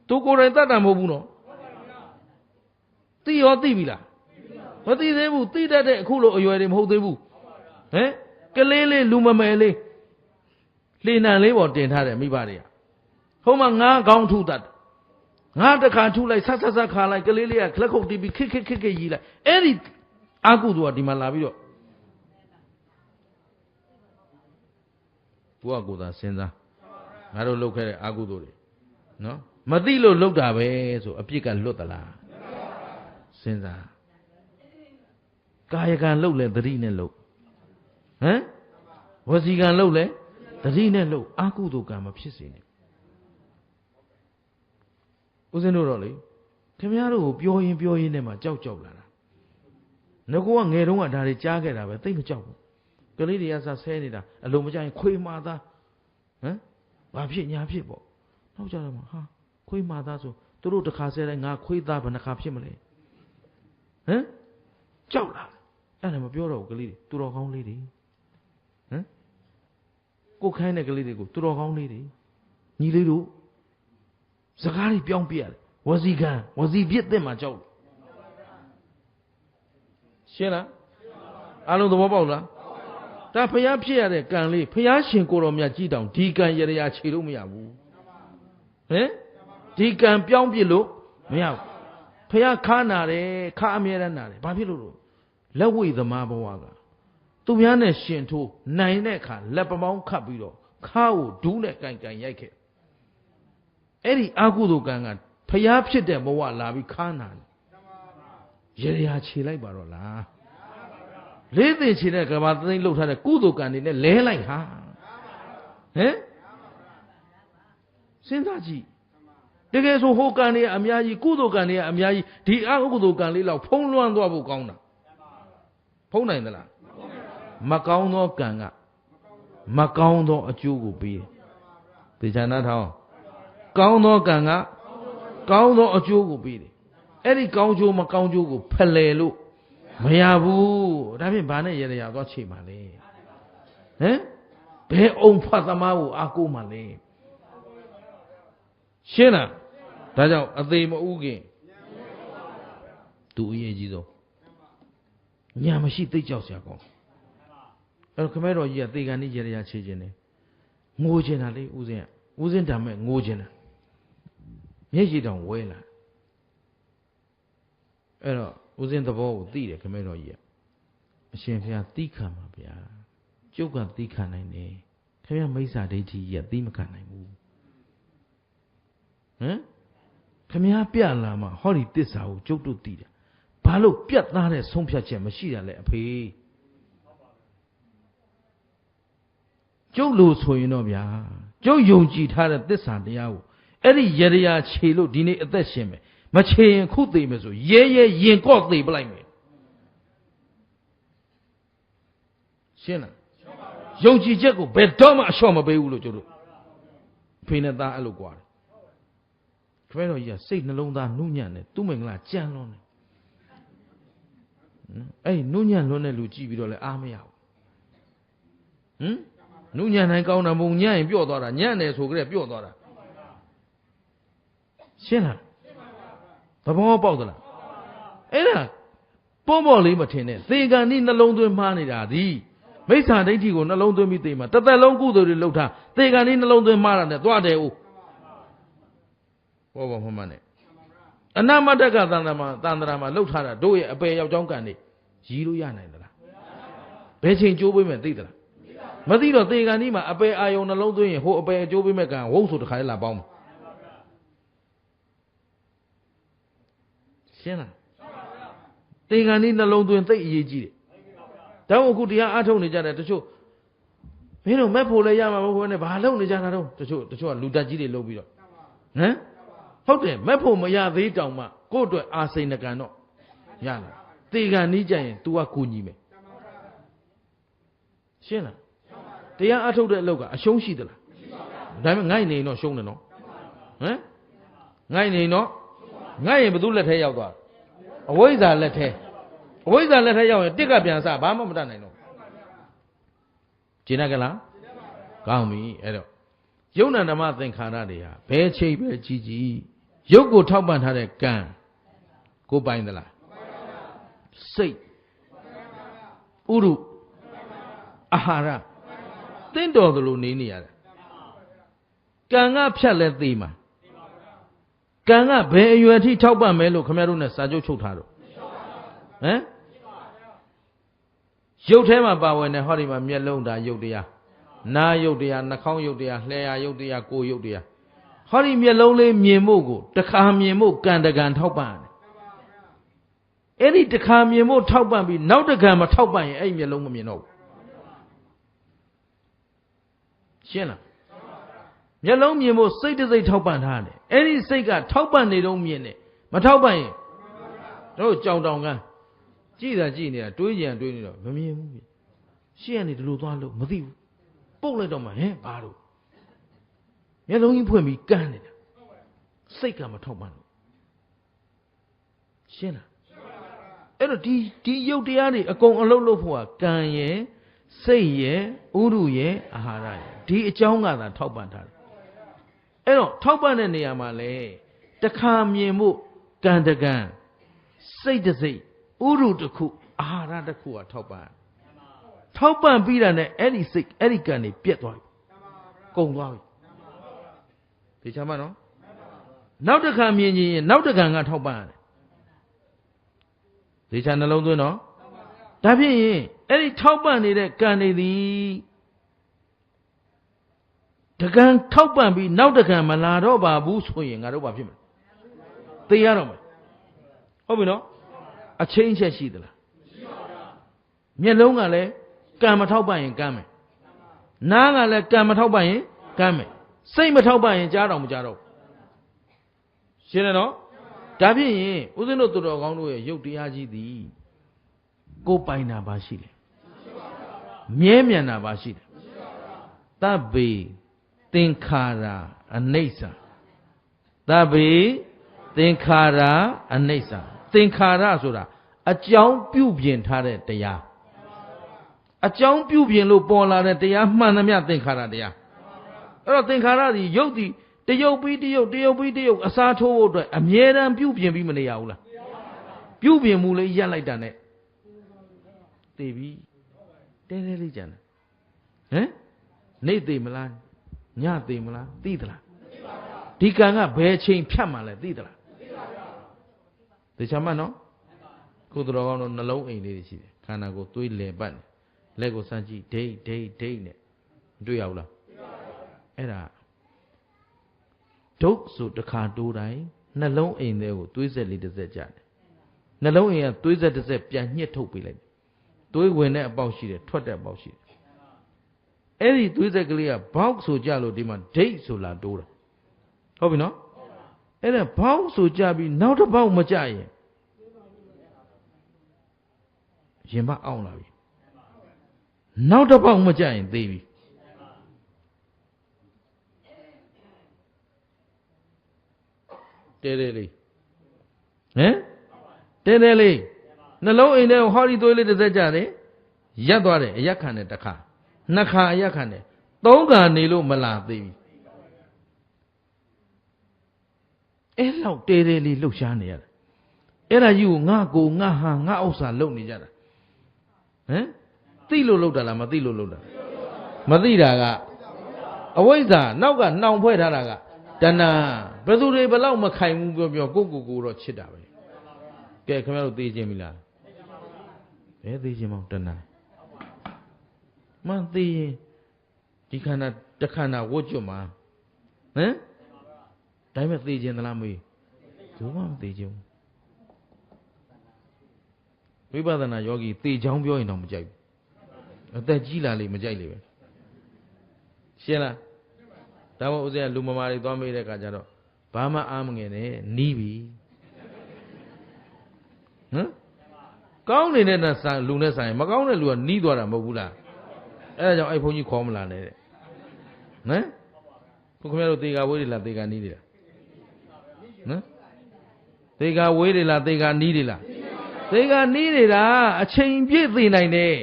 S1: သူကိုယ်တိုင်တတ်တာမဟုတ်ဘူးနော်သိရောသိပြီလားမသိသေးဘူးသိတတ်တဲ့အခုလိုအရွယ်တွေမဟုတ်သေးဘူးဟမ်ကလေးလေးလူမမယ်လေးလှေနံလေးပေါ်တင်ထားတယ်မိဘတွေကဟိုမှာငါးကောင်းထုတတ်ငါးတစ်ခါထုလိုက်ဆက်ခါလိုက်ကလေးလေးကလက်ခုပ်တီးပြီးခစ်ရီးလိုက်အဲ့ဒီအာကုသိုလ်ကဒီမှာလာပြီးတော့ဘုရားကိုယ်သာစဉ်းစားငါတို့လုပ်ခဲ့တဲ့အာကုသိုလ်တွေနော်မသိလို့လုပ်တာပဲဆိုအပြစ်ကလွတ်သလားစဉ်းစားကာယကံလုပ်လဲသတိနဲ့လုပ်ဟမ်ဝစီကံလုပ်လဲသတိနဲ့လုပ်အာကုသိုလ်ကံမဖြစ်စေနဲ့ဦးဇင်းတို့တော့လေခင်ဗျားတို့ကိုပြောရင်းနဲ့မှကြောက်လာတာငါကငယ်တုန်းကဒါတွေကြားခဲ့တာပဲသိမကြောက်ဘူးကလေးတွေကဆဲနေတာအလုံးမကြရင်ခွေမာသားဟမ်ဘာဖြစ်ညာဖြစ်ပေါ့နောက်ကြတော့မှဟာခွေမာသားဆိုသူတို့တစ်ခါဆဲတိုင်းငါခွေသားဘယ်နှခါဖြစ်မလဲဟမ်ကြောက်လာအဲ့ဒါမပြောတော့ဘူးကလေးတွေသူတော်ကောင်းလေးတွေဟမ်ကိုခိုင်းတဲ့ကလေးတွေကိုသူတော်ကောင်းလေးတွေညီလေးတို့စကားတွေပြောင်းပြရတယ်ဝစီကံဝစီပြစ်တဲ့မှာကြောက်ရှင်းလားအားလုံးသဘောပေါက်လားဒါဖျားဖြစ်ရတဲ့ကံလေးဖျားရှင်ကိုတော်မြတ်ကြီးတောင်ဒီကံရရခြေလို့မရဘူးဟမ်ဒီကံပြောင်းပြစ်လို့မရဘူးဖျားခါနာတယ်ခါအမြဲတမ်းနာတယ်ဘာဖြစ်လို့လဲလက်ဝိသမားဘဝကသူများနဲ့ရှင်ထိုးနိုင်တဲ့အခါလက်ပမောင်းခတ်ပြီးတော့ခါကိုဒူးနဲ့ကန်ရိုက်ခဲ့အဲ့ဒီအာကုသိုလ်ကံကဖျားဖြစ်တဲ့ဘဝလာပြီးခါနာတယ်ရရခြေလိုက်ပါတော့လားလေးသိချင်တဲ့ကဘာသိလှုပ်ထားတဲ့ကုသိုလ်ကံတွေနဲ့လဲလိုက်ဟာဟမ်စဉ်းစားကြည့်တကယ်ဆိုဟိုကံတွေကအများကြီးကုသိုလ်ကံတွေကအများကြီးဒီအကုသိုလ်ကံလေးလောက်ဖုံးလွှမ်းသွားဖို့ကောင်းတာဖုံးနိုင်သလားမကောင်းသောကံကမကောင်းသောအကျိုးကိုပေးတယ်သေချာနာထောင်းကောင်းသောကံကကောင်းသောအကျိုးကိုပေးတယ်အဲ့ဒီကောင်းကျိုးမကောင်းကျိုးကိုဖလှယ်လို့ မရဘူးဒါဖြင့်ဘာနဲ့ရရသွားချိန်ပါလေဟမ်ဘယ်အောင်ဖတ်သမားကိုအားကိုးမှလဲရှင်းလားဒါကြောင့်အသေးမဥခင်သူအရေးကြီးဆုံးညာမရှိသိကြောက်စရာကောင်းအဲ့တော့ခမဲတော်ကြီးကသေကန်ကြီးရရချေခြင်းတယ်ငိုခြင်းတာလေဦးစင်းတံမဲ့ငိုခြင်းတာမျက်ရည်တောင်ဝဲလာအဲ့တော့ဦးစင်းသဘောကိုသိတယ်ခမဲတော်ကြီးကအရှင်ဘုရားသိခံပါဗျာကျုပ်ကသိခံနိုင်တယ်ခင်ဗျာမိစ္ဆာဒိဋ္ဌိကြီးကသိမခံနိုင်ဘူးဟမ်ခင်ဗျာပြလာမှဟောဒီတစ္ဆာကိုကျုပ်တို့သိတယ်ဘာလို့ပြတ်သားတဲ့ဆုံးဖြတ်ချက်မရှိတာလဲအဖေကျုပ်လို့ဆိုရင်တော့ဗျာကျုပ်ယုံကြည်ထားတဲ့သစ္စာတရားကိုအဲ့ဒီရရခြေလို့ဒီနေ့အသက်ရှင်မယ်မခြေရင်ခုသိမယ်ဆိုရဲရင်ကော့သိပလိုက်မယ်ရှင်းလားယုံကြည်ချက်ကိုဘယ်တော့မှအလျှော့မပေးဘူးလို့ကျုပ်တို့ဖေနဲ့သားအဲ့လိုကြွားတယ်ခမဲတော်ကြီးကစိတ်နှလုံးသားနုညံ့တယ်သူ့မင်္ဂလာကြမ်းလွန်းတယ်အဲ့နုညံ့လွန်းတဲ့လူကြည့်ပြီးတော့လည်းအားမရဘူးဟမ်နုညံ့တိုင်းကောင်းတာမဟုတ်ညံ့ရင်ပြော့သွားတာညံ့တယ်ဆိုကြတဲ့ပြော့သွားတာရှင်းလားသဘောပေါက်သလားအဲ့ဒါပေါ့လေးမထင်နဲ့သေကံဤနှလုံးသွင်းမှားနေတာသည်မိစ္ဆာဒိဋ္ဌိကိုနှလုံးသွင်းပြီးသိမှာတစ်သက်လုံးကုသိုလ်တွေလုပ်ထားသေကံဤနှလုံးသွင်းမှားတာနဲ့သွားတယ်ဦးဘောမှန်နဲ့အနာမတ္တကသန္တရာမှာလှုပ်ထားတာတို့ရဲ့အပယ်ရောက်ကြောင်းကံနေရီးလို့ရနိုင်သလားဘယ်ချိန်ကျိုးပေးမယ်သိသလားမသိတော့သေကံဤမှာအပယ်အာယုံနှလုံးသွင်းရင်ဟိုအပယ်အကျိုးပေးမဲ့ကံဝုတ်ဆိုတခါလေးလာပေါင်းမှာရှင်းလားသေကံဤနှလုံးသွင်းသိအရေးကြီးတယ်ဒါမှအခုတရားအားထုတ်နေကြတယ်တချို့မင်းတို့မက်ဖို့လဲရမှာမဟုတ်ဘူးနဲ့ဘာလုပ်နေကြတာတော့တချို့ကလူတက်ကြီးတွေလုပ်ပြီးတော့ဟမ်ဟုတ်တယ်မက်ဖို့မရသေးတောင်မှကိုယ့်အတွက်အာစိန်ကံတော့ရလာသေကံဤကြရင် तू ကကိုညီမယ်ရှင်းလားတရားအားထုတ်တဲ့အလုပ်ကအရှုံးရှိသလားဒါပေမဲ့ငိုက်နေတော့ရှုံးတယ်နော်ဟမ်ငိုက်နေတော့ငိုက်ရင်ဘယ်သူလက်ထဲရောက်သွားအဝိဇ္ဇာလက်ထဲရောက်ရင်တစ်ကပြန်စဘာမှမတတ်နိုင်တော့ကျင်းရကလားကောင်းပြီအဲ့တော့ယုံနာဓမ္မသင်္ခါရတွေဟာဘယ်ချိန်ပဲကြီးရုပ်ကိုထောက်ပံ့ထားတဲ့ကံကိုပိုင်သလားစိတ်ဥရုအာဟာရသင်တော်သလိုနေနေရတယ်ကံကဖြတ်လဲသိမှာကံကဘယ်အရွယ်ထိထောက်ပံ့မယ်လို့ခင်ဗျားတို့နဲ့စာချုပ်ချုပ်ထားတော့ဟမ်ရုပ်ထဲမှာပါဝင်တဲ့ဟောဒီမှာမျက်လုံးဒါရုပ်တရားနားရုပ်တရားနှာခေါင်းရုပ်တရားလျှာရုပ်တရားကိုယ်ရုပ်တရားဟောဒီမျက်လုံးလေးမြင်ဖို့ကိုတစ်ခါမြင်ဖို့ကံတကံထောက်ပံ့တယ်အဲ့ဒီတစ်ခါမြင်ဖို့ထောက်ပံ့ပြီးနောက်တစ်ခါမထောက်ပံ့ရင်အဲ့ဒီမျက်လုံးမမြင်တော့ဘူးရှင်းလားမျက်လုံးမြင်ဖို့စိတ်တစ်စိတ်ထောက်ပံ့ထားတယ်အဲ့ဒီစိတ်ကထောက်ပံ့နေတော့မြင်တယ်မထောက်ပံ့ရင်တို့ကြောင်တောင်ကန်းကြည့်နေတာတွေးကြံတွေးနေတော့မမြင်ဘူးရှေ့ကနေဒီလိုသွားလို့မသိဘူးပုတ်လိုက်တော့မှဟင်ဘာလို့မျက်လုံးကြီးဖွင့်ပြီးကန်းနေတာစိတ်ကမထောက်ပံ့လို့ရှင်းလားအဲ့တော့ဒီရုပ်တရားတွေအကုန်အလုံးလို့ဖို့ကကံရဲ့စိတ်ရဲ့ဥရုရဲ့အာဟာရရဲ့ဒီအကြောင်းကသာထောက်ပံ့ထားတယ်အဲ့တော့ထောက်ပံ့တဲ့နေရာမှာလေတခါမြင်ဖို့ကံတကံစိတ်တစ်စိတ်ဥရုတစ်ခုအာဟာရတစ်ခုကထောက်ပံ့ပြီးတာနဲ့အဲ့ဒီစိတ်အဲ့ဒီကံတွေပြတ်သွားပြီကုန်သွားပြီဒီချမ်းမနော်နောက်တစ်ခါမြင်ရင်နောက်တစ်ခါကထောက်ပံ့ရတယ်ဒီချမ်းနှလုံးသွင်းနော်ဒါဖြစ်ရင်အဲ့ဒီထောက်ပံ့နေတဲ့ကံတွေသည်တကံထောက်ပံ့ပြီးနောက်တကံမလာတော့ပါဘူးဆိုရင်ငါတို့ဘာဖြစ်မလဲသိရတော့မယ်ဟုတ်ပြီနော်အချင်းချက်ရှိသလားမျက်လုံးကလည်းကံမထောက်ပံ့ရင်ကမ်းမယ်နားကလည်းကံမထောက်ပံ့ရင်ကမ်းမယ်စိတ်မထောက်ပံ့ရင်ကြားတော့မကြားတော့ရှင်းတယ်နော်ဒါဖြစ်ရင်ဦးဇင်းတို့သူတော်ကောင်းတို့ရဲ့ရုပ်တရားကြီးသည်ကိုပိုင်တာပါရှိတယ်မြဲမြံတာပါရှိတယ်သဗ္ဗေသင်္ခါရအနိစ္စသဗ္ဗေသင်္ခါရအနိစ္စသင်္ခါရဆိုတာ အကြောင်းပြုပြင်ထားတဲ့တရားအကြောင်းပြုပြင်လို့ပေါ်လာတဲ့တရားမှန်သမျှသင်္ခါရတရားအဲ့တော့သင်္ခါရဒီရုပ်ဒီတရုပ်ပြီးတရုပ်တရုပ်ပြီးတရုပ်အစားထိုးဖို့အတွက်အမြဲတမ်းပြုပြင်ပြီးမနေရဘူးလားပြုပြင်မှုလေးရက်လိုက်တာနဲ့သိပြီတဲတဲလေးကြံတယ်ဟမ်နေသိမလားညသိမလားသိသလားဒီကံကဘယ်ချိန်ဖြတ်မှလဲသိသလားသိချမ်းမနော်ခုတော်ကောင်းတို့နှလုံးအိမ်လေးရှိတယ်ခန္ဓာကိုယ်သွေးလည်ပတ်နေလက်ကိုစမ်းကြည့်ဒိတ်ဒိတ်ဒိတ်နဲ့တွေ့ရဘူးလားအဲ့ဒါဒုတ်ဆိုတစ်ခါတိုးတိုင်းနှလုံးအိမ်တွေကိုသွေးဆက်လေးတစ်ဆက်ကြတယ်နှလုံးအိမ်ကသွေးဆက်တစ်ဆက်ပြန်ညှစ်ထုတ်ပေးလိုက်သွေးဝင်တဲ့အပေါက်ရှိတယ်ထွက်တဲ့အပေါက်ရှိတယ်အဲ့ဒီသွေးဆက်ကလေးကဘောက်ဆိုကြလို့ဒီမှာဒိတ်ဆိုလာတိုးတာဟုတ်ပြီနော်အဲ့ဒါဘောက်ဆိုကြပြီးနောက်တစ်ပေါက်မကြရင်မအောင်လာပြီနောက်တစ်ပေါက်မကြရင်သေးပြီတဲတဲလေးဟမ်တဲတဲလေးနှလုံးအိမ်ထဲကိုဟောဒီသွေးလေးတစ်စက်ကြတယ်ရက်သွားတယ်အရက်ခံတယ်တစ်ခါနှစ်ခါအရက်ခံတယ်သုံးခါနေလို့မလာသေးဘူးအဲ့လောက်တဲတဲလေးလှုပ်ရှားနေရတာအဲ့ဒါကြီးကိုငါကိုငါဟာငါဥစ္စာလုပ်နေကြတာဟမ်သိလို့လုပ်တာလားမသိလို့လုပ်တာမသိတာကအဝိဇ္ဇာနောက်ကနှောင်ဖွဲ့ထားတာကတဏှာဘယ်သူတွေဘလောက်မခိုင်ဘူးပြောပြောကိုတော့ချစ်တာပဲကဲခင်ဗျားတို့သိချင်းပြီလားဘယ်သိချင်းမောင်တဏှာမှန်သိရင်ဒီခန္ဓာတခန္ဓာဝတ်ကျွတ်မှာဟမ်ဒါပေမဲ့သိချင်းသလားမေးဘယ်မှမသိချင်းဝိပဿနာယောဂီသိချောင်းပြောရင်တော့မကြိုက်ဘူးအသက်ကြီးလာလေမကြိုက်လေပဲရှင်းလားဒါမှမဟုတ်ဦးဇင်းကလူမမာတွေသွားမေးတဲ့အခါကျတော့ဘာမှအားမငယ်နဲ့နီးပြီဟမ်ကောင်းနေတဲ့လူနဲ့ဆိုင်မကောင်းတဲ့လူကနီးသွားတာမဟုတ်ဘူးလားအဲ့ဒါကြောင့်အဲ့ဘုန်းကြီးခေါ်မလာနဲ့တဲ့ဟမ်ခုခင်ဗျားတို့သေကာဝေးတွေလားသေကာနီးတွေလားဟမ်သေကာဝေးတွေလားသေကာနီးတွေလားသေကာနီးနေတာအချိန်ပြည့်သိနိုင်တယ်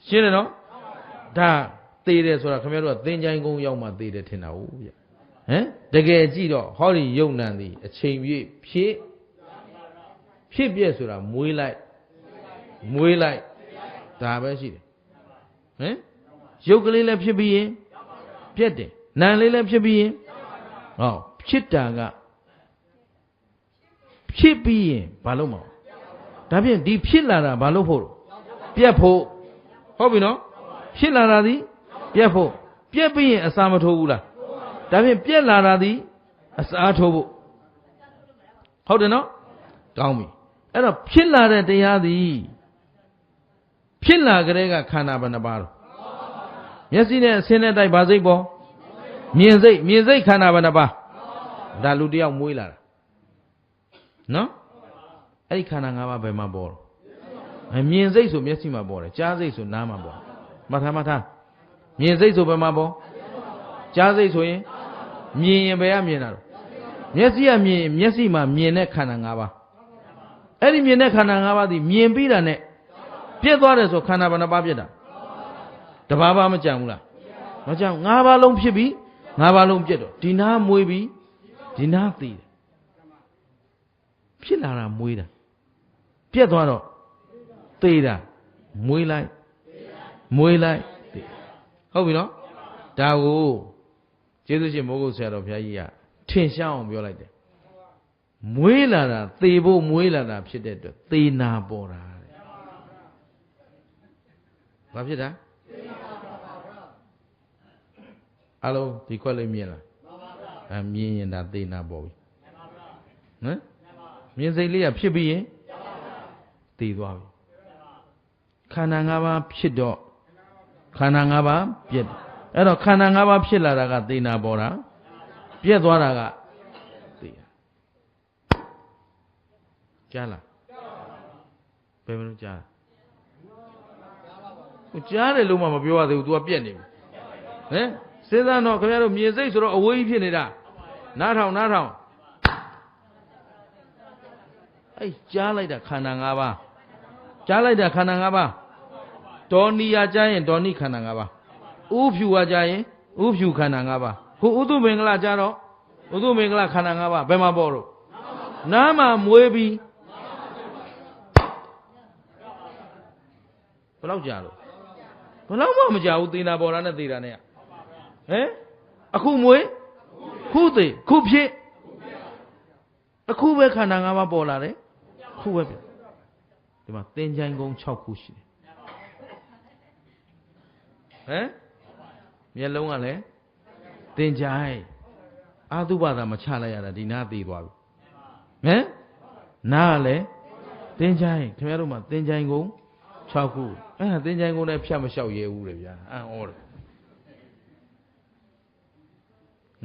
S1: ရှင်းတယ်နော်ဒါသေတယ်ဆိုတာခင်ဗျားတို့ကသင်္ချိုင်းကုန်းရောက်မှသေတယ်ထင်တာဟုတ်ဗျဟမ်တကယ်ကြည့်တော့ဟောဒီယုံနံသည်အချိန်ပြည့်ဖြစ်ပြည့်ဆိုတာမွေးလိုက်ဒါပဲရှိတယ်ဟမ်ရုပ်ကလေးလည်းဖြစ်ပြီးရင်ပြက်တယ်နာမ်လေးလည်းဖြစ်ပြီးရင်ဟောဖြစ်တာကဖြစ်ပြီးရင်ဘာလို့မအောင်ဒါဖြင့်ဒီဖြစ်လာတာဘာလို့ဖို့ပြက်ဖို့ဟုတ်ပြီနော်ဖြစ်လာတာသည်ပြက်ဖို့ပြက်ပြီးရင်အစာမထိုးဘူးလားဒါဖြင့်ပြက်လာတာသည်အစာထိုးဖို့ဟုတ်တယ်နော်ကောင်းပြီအဲ့တော့ဖြစ်လာတဲ့တရားသည်ဖြစ်လာကြတဲ့ကခန္ဓာဘယ်နှပါတော့မျက်စိနဲ့အဆင်းနဲ့တိုက်ဘာစိတ်ပေါ်မြင်စိတ်ခန္ဓာဘယ်နှပါဒါလူတယောက်မွေးလာတာနော်အဲ့ဒီခန္ဓာ၅ပါးဘယ်မှာပေါ်တော့မြင်စိတ်ဆိုမျက်စိမှာပေါ်တယ်ကြားစိတ်ဆိုနားမှာပေါ်မှတ်ထားမြင်စိတ်ဆိုဘယ်မှာပေါ်ကြားစိတ်ဆိုရင်မြင်ရင်ဘယ်ကမြင်တာတော့မျက်စိကမြင်မျက်စိမှာမြင်တဲ့ခန္ဓာ၅ပါးအဲ့ဒီမြင်တဲ့ခန္ဓာ၅ပါးဒီမြင်ပြီးတာနဲ့ပြည့်သွားတယ်ဆိုခန္ဓာဘယ်နှပါးပြည့်တာတပါးပါမကြံဘူးလားမကြံ၅ပါးလုံးဖြစ်ပြီး၅ပါးလုံးပြည့်တော့ဒီနားမွေးပြီးဒီနားသိတယ်ဖြစ်လာတာမွေးတာပြည့်သွားတော့သိတာမွေးလိုက်သိဟုတ်ပြီနော်ဒါကိုကျေးဇူးရှင်မိုးကုတ်ဆရာတော်ဘုရားကြီးကထင်ရှားအောင်ပြောလိုက်တယ်မွေးလာတာသေဖို့မွေးလာတာဖြစ်တဲ့အတွက်သေနာပေါ်တာတဲ့ဘာဖြစ်တာအလုံးဒီခွက်လေးမြင်လားမြင်ရင်ဒါသေနာပေါ်ပြီဟမ်မြင်စိတ်လေးကဖြစ်ပြီးရင်သေသွားပြီခန္ဓာ၅ပါးဖြစ်တော့ခန္ဓာ၅ပါးပြည့်အဲ့တော့ခန္ဓာ၅ပါးဖြစ်လာတာကသေနာပေါ်တာပြည့်သွားတာကသေတာကြားလားဘယ်မလို့ကြားကြားတယ်လို့မှမပြောရသေးဘူး तू ကပြက်နေပြီဟမ်စဉ်းစားတော့ခင်ဗျားတို့မြင်စိတ်ဆိုတော့အဝေးကြီးဖြစ်နေတာနားထောင် ကြားလိုက်တာခန္ဓာ၅ပါးကြားလိုက်တာခန္ဓာ၅ပါးဒေါ်နီယာကြားရင်ဒေါ်နီခန္ဓာ၅ပါးဥဖြူဝါကြားရင်ဥဖြူခန္ဓာ၅ပါးခုဥသုမင်္ဂလာကြားတော့ဥသုမင်္ဂလာခန္ဓာ၅ပါးဘယ်မှာပေါ်တော့နားမှာမွေးပြီးဘယ်လောက်ကြာလို့ဘယ်လောက်မှမကြာဘူးသေနာပေါ်တာနဲ့သေတာနဲ့ဟမ်အခုမွေးခုသေခုဖြစ်အခုပဲခန္ဓာ၅ပါးပေါ်လာတယ်ခုပဲပြဒီမှာသင်္ချိုင်းကုန်း6ခုရှိတယ်ဟမ်မျက်လုံးကလည်းသင်္ချိုင်းအာသုဘသာမချလိုက်ရတာဒီနားသေးသွားပြီဟမ်နားကလည်းသင်္ချိုင်းခင်ဗျားတို့မှာသင်္ချိုင်းကုန်း6ခုသင်္ချိုင်းကုန်းနဲ့ဖြတ်မလျှောက်ရဲဘူးလေဗျာအံ့ဩတယ်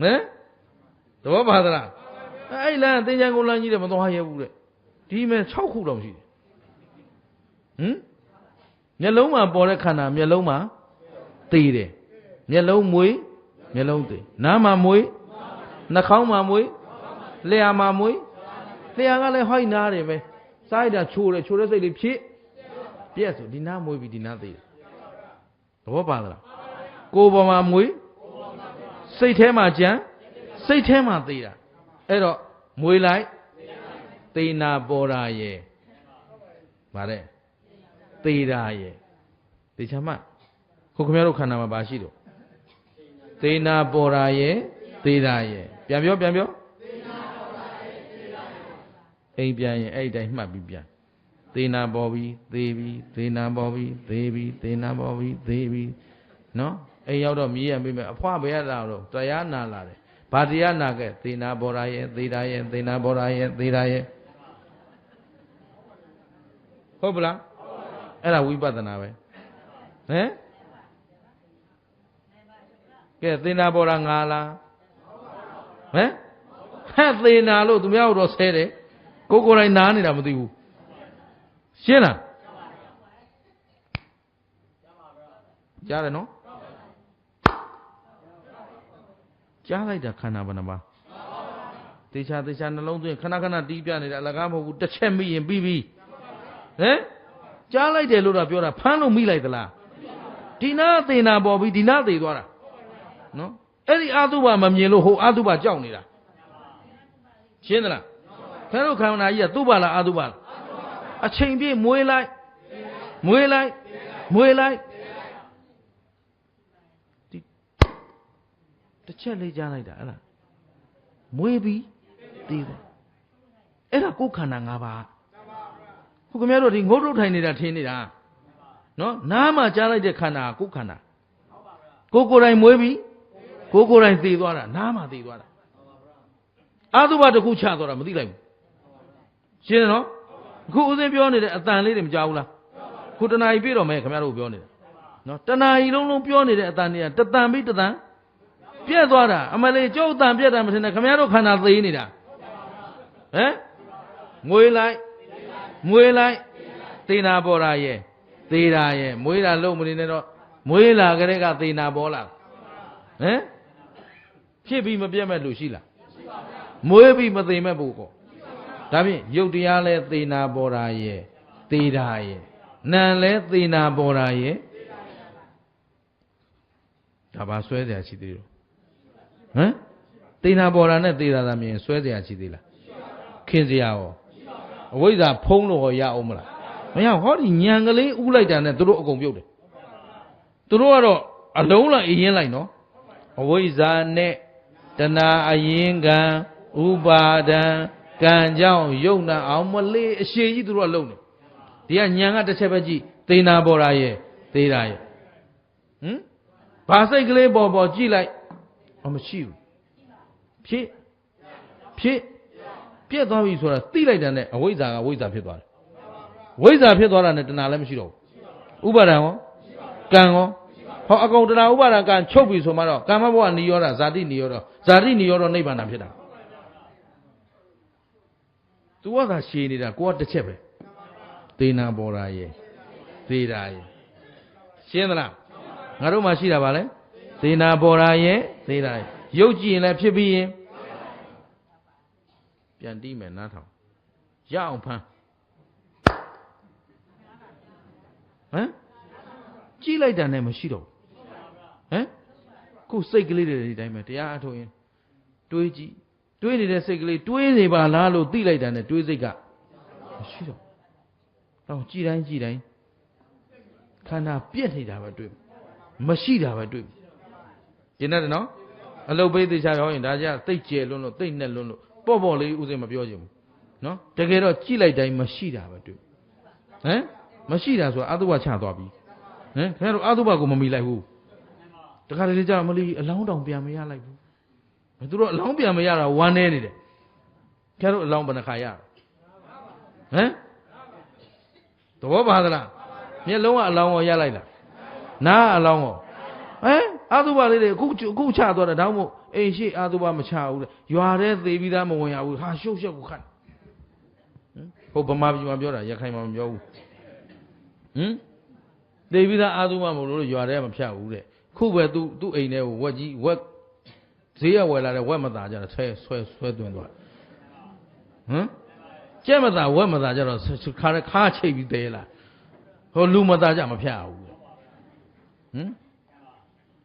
S1: ဟမ်သဘောပါသလားအဲ့လမ်းသင်္ချိုင်းကုန်းလမ်းကြီးတယ်မသွားရဲဘူးတဲ့ဒီမဲ့6ခုတော့ရှိတယ်ဟမ်မျက်လုံးမှာပေါ်တဲ့ခန္ဓာမျက်လုံးမှာသေတယ်မျက်လုံးမွေးမျက်လုံးသေနားမှာမွေးနှာခေါင်းမှာမွေးလျှာမှာမွေးလျှာကလည်းဟိုက်နားတယ်ပဲစားရတာချိုးတယ်ချိုးတဲ့စိတ်လေးဖြစ်ပြက်ဆိုဒီနားမွေးပြီးဒီနားသေတယ်သဘောပါလားကိုယ်ပေါ်မှာမွေးစိတ်ထဲမှာကြံစိတ်ထဲမှာသေတာအဲ့တော့မွေးလိုက်သေနာပေါ်တာရဲ့ဗါတဲ့သေတာရဲ့သေချာမှခုခင်ဗျားတို့ခန္ဓာမှာဘာရှိတော့သေနာပေါ်တာရဲ့သေတာရဲ့ပြန်ပြောသေနာပေါ်တာရဲ့သေတာရဲ့အိမ်ပြန်ရင်အဲ့ဒီတိုင်းမှတ်ပြီးပြန်သေနာပေါ်ပြီးသေပြီးသေနာပေါ်ပြီးသေပြီးသေနာပေါ်ပြီးသေပြီးနော်အိမ်ရောက်တော့မြည်ရမိမယ်အဖွားဘယ်ရလာတော့တရားနာလာတယ်ဘာတရားနာခဲ့သေနာပေါ်တာရဲ့သေတာရဲ့သေနာပေါ်တာရဲ့သေတာရဲ့ဟုတ်ပလားအဲ့ဒါဝိပဿနာပဲဟမ်ကဲသေနာပေါ်တာငါလားဟမ်ဟဲ့သေနာလို့သူများတော့ဆဲတယ်ကိုယ်တိုင်နားနေတာမသိဘူးရှင်းလားကြားတယ်နော်ကြားလိုက်တာခန္ဓာဘယ်နှပါသေချာနှလုံးသွင်းခဏတီးပြနေတာအလကားမဟုတ်ဘူးတစ်ချက်မိရင်ပြီးပြီဟမ်ကြားလိုက်တယ်လို့တော့ပြောတာဖမ်းလို့မိလိုက်သလားဒီနာသေနာပေါ်ပြီးဒီနာသေသွားတာနော်အဲ့ဒီအာသုဘမမြင်လို့ဟိုအာသုဘကြောက်နေတာရှင်းသလားခဲတို့ခန္ဓာကြီးကသုဘလားအာသုဘလားအချိန်ပြည့်မွေးလိုက်ဒီတစ်ချက်လေးကြားလိုက်တာအဲ့လားမွေးပြီးတည်တယ်အဲ့ဒါကိုယ်ခန္ဓာ၅ပါးခုခင်ဗျားတို့ဒီငုတ်တုတ်ထိုင်နေတာထင်နေတာနော်နားမှာကြားလိုက်တဲ့ခန္ဓာကိုယ်ခန္ဓာကိုယ်ကိုယ်တိုင်မွေးပြီးကိုယ်ကိုယ်တိုင်သေသွားတာနားမှာသေသွားတာအာသုဘတစ်ခုချသွားတာမသိလိုက်ဘူးရှင်းတယ်နော်အခုဦးစင်းပြောနေတဲ့အတန်လေးတွေမကြောက်ဘူးလားခုတဏှာကြီးပြည့်တော့မယ်ခင်ဗျားတို့ပြောနေတာနော်တဏှာကြီးလုံးပြောနေတဲ့အတန်တွေကတတန်ပြီးတတန်ပြက်သွားတာအမလေးကျုပ်တန်ပြက်တာမထင်နဲ့ခင်ဗျားတို့ခန္ဓာသေးနေတာဟမ်ငွေလိုက်သေနာပေါ်တာရဲ့သေတာရဲ့မွေးတာလုံးမနေနဲ့တော့မွေးလာကြတဲ့ကသေနာပေါ်လာဟမ်ဖြစ်ပြီးမပြတ်မဲ့လူရှိလားမွေးပြီးမသေမဲ့ဘူးကောဒါဖြင့်ရုပ်တရားလဲသေနာပေါ်တာရဲ့သေတာရဲ့နာမ်လဲသေနာပေါ်တာရဲ့ဒါပါဆွဲเสียရှိသေးလို့ဟမ်သေနာပေါ်တာနဲ့သေတာသာမြင်ဆွဲเสียရှိသေးလားခင်เสียရောအဝိဇ္ဇာဖုံးလို့ရအောင်မလားမရဟောဒီညံကလေးဥလိုက်တာနဲ့သူတို့အကုန်ပြုတ်တယ်သူတို့ကတော့အလုံးလိုက်အရင်လိုက်နော်အဝိဇ္ဇာနဲ့တဏှာအရင်ကံဥပါဒံကံကြောင့်ယုံနာအောင်မလေးအရှိကြီးသူတို့ကလုံးတယ်ဒီကညံကတစ်ချက်ပဲကြည့်သေနာပေါ်တာရဲ့သေတာရဲ့ဟမ်ဘာစိတ်ကလေးပေါ်ကြည့်လိုက်မရှိဘူးဖြစ်ပြက်သွားပြီဆိုတာသိလိုက်တယ်နဲ့အဝိဇ္ဇာကဝိဇ္ဇာဖြစ်သွားတယ်ဝိဇ္ဇာဖြစ်သွားတာနဲ့တဏှာလည်းမရှိတော့ဘူးဥပါဒံရောကံရောဟောအကုန်တဏှာဥပါဒံကံချုပ်ပြီဆိုမှတော့ကာမဘဝနိရောဓဇာတိနိရောဓနိဗ္ဗာန်ဖြစ်တာသူကသာရှည်နေတာကိုကတစ်ချက်ပဲသေနာပေါ်တာရဲ့သေတာရဲ့ရှင်းသလားငါတို့မှရှိတာပါလေသေနာပေါ်တာရဲ့သေတာရဲ့ရုပ်ကြည့်ရင်လည်းဖြစ်ပြီးရင်ပြန်တီးမယ်နားထောင် ရအောင်ဖမ်းဟမ်ကြည့်လိုက်တာနဲ့မရှိတော့ဟမ်ခုစိတ်ကလေးတွေဒီတိုင်းပဲတရားအထုတ်ရင်တွေးကြည့်တွေးနေတဲ့စိတ်ကလေးတွေးနေပါလားလို့သိလိုက်တာနဲ့တွေးစိတ်ကမရှိတော့တော့ကြည်တိုင်းခန္ဓာပြက်နေတာပဲတွေ့မရှိတာပဲတွေ့ကျင်တယ်နော်အလုတ်ပိတ်သေးချာရောရင်ဒါကြသိတ်ကျဲလွန်းလို့သိတ်နဲ့လွန်းလို့ပေါ့လေးဥစဉ်မပြောချင်ဘူးနော်တကယ်တော့ကြည်လိုက်တိုင်းမရှိတာပဲတွေ့ဟမ်မရှိတာဆိုတာအတုပချသွားပြီဟမ်ခင်ဗျားတို့အတုပကိုမမီလိုက်ဘူးတခါတလေကြာမလီအလောင်းတောင်ပြန်မရလိုက်ဘူးသူတို့အလောင်းပြန်မရတာဝမ်းနေနေတယ်ခင်ဗျားတို့အလောင်းဘယ်နှခါရဟမ်သဘောပါသလားမျက်လုံးကအလောင်းကိုရလိုက်လားနားအလောင်းကိုဟမ်အတုပလေးတွေအခုချသွားတာတောင်းမို့အိမ်ရှိအတုပမချဘူးလေရွာထဲသေပြီးသားမဝင်ရဘူးဟာရှုပ်ရှက်ကိုခတ်ဟုတ်ဗမာပြည်မှာပြောတာရခိုင်မှာမပြောဘူးသေပြီးသားအတုပမလို့ရွာထဲမဖြတ်ဘူးတဲ့ခုပဲသူ့အိမ်ထဲကိုဝက်ကြီးဝက်ဈေးရဝယ်လာတဲ့ဝက်မသားကြတော့ဆွဲသွင်းသွားကြက်မသားဝက်မသားကြတော့ခါချိတ်ပြီးသေးလားဟိုလူမသားကြမဖြတ်ဘူး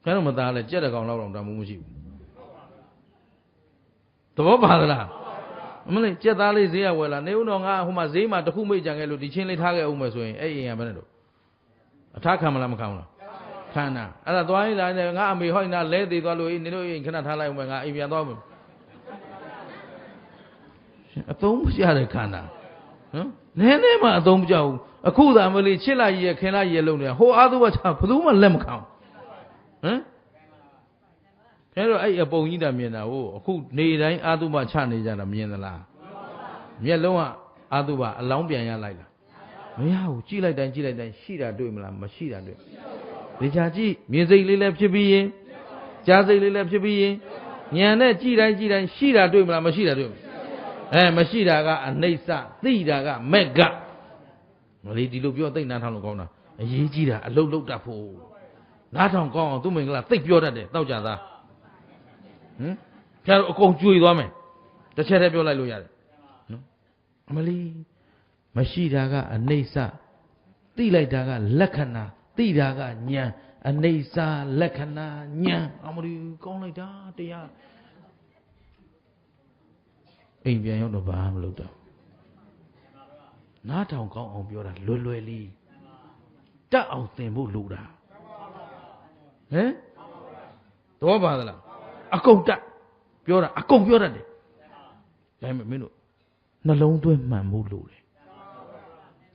S1: ကျန်တော့မသားလဲကြက်တကောင်လောက်တမ်းမှုမရှိဘူးသဘောပါသလားအမလေးကြက်သားလေးဈေးရဝယ်လာနေဦးတော့ငါဟိုမှာဈေးမှာတခုမိတ်ကြံခဲ့လို့ဒီချင်းလေးထားခဲ့အောင်မယ်ဆိုရင်အဲ့အိမ်ကဘယ်နဲ့တော့အထားခံမလားမခံဘူးလားခန္ဓာအဲ့ဒါသွားရင်လာနေငါအမေဟောနေတာလဲသေးသွားလို့နေတို့အိမ်ခဏထားလိုက်အောင်မယ်ငါအိမ်ပြန်သွားမယ်အသုံးမကျတဲ့ခန္ဓာနည်းနည်းမှအသုံးမကျဘူးအခုသာမလေးချစ်လိုက်ရခင်လိုက်ရလုံးနေဟိုအာသုဘချဘယ်သူမှလက်မခံခဲတော့အဲ့အပုံကြီးတာမြင်တာဟုတ်အခုနေတိုင်းအာသုဘချနေကြတာမြင်သလားမျက်လုံးကအာသုဘအလောင်းပြန်ရလိုက်လားမရဘူးကြည့်လိုက်တိုင်းရှိတာတွေ့မလားမရှိတာတွေ့ဒီချာကြည့်မြင်စိတ်လေးလည်းဖြစ်ပြီးရင်ကြားစိတ်လေးလည်းဖြစ်ပြီးရင်ဉာဏ်နဲ့ကြည့်တိုင်းရှိတာတွေ့မလားမရှိတာတွေ့မရှိတာကအနိစ္စသိတာကမက်ကမလေးဒီလိုပြောသိနားထောင်လို့ကောင်းတာအရေးကြီးတာအလုတ်လုတ်တတ်ဖို့နားထောင်ကောင်းအောင်သူ့မင်္ဂလာသိပြောတတ်တယ်တောက်ကြသားဖျားတော့အကုန်ကျွေသွားမယ်တစ်ချက်တည်းပြောလိုက်လို့ရတယ်နော်အမလေးမရှိတာကအနိစ္စသိလိုက်တာကလက္ခဏာသိတာကဉာဏ်အနိစ္စလက္ခဏာဉာဏ်အမလေးကောင်းလိုက်တာတရားအိမ်ပြန်ရောက်တော့ဘာမှမလုပ်တော့နားထောင်ကောင်းအောင်ပြောတာလွယ်လေးတတ်အောင်သင်ဖို့လိုတာတော့ပါသလားအကုန်တတ်ပြောတာအကုန်ပြောတတ်တယ်ဒါပေမဲ့မင်းတို့နှလုံးသွင်းမှန်ဖို့လိုတယ်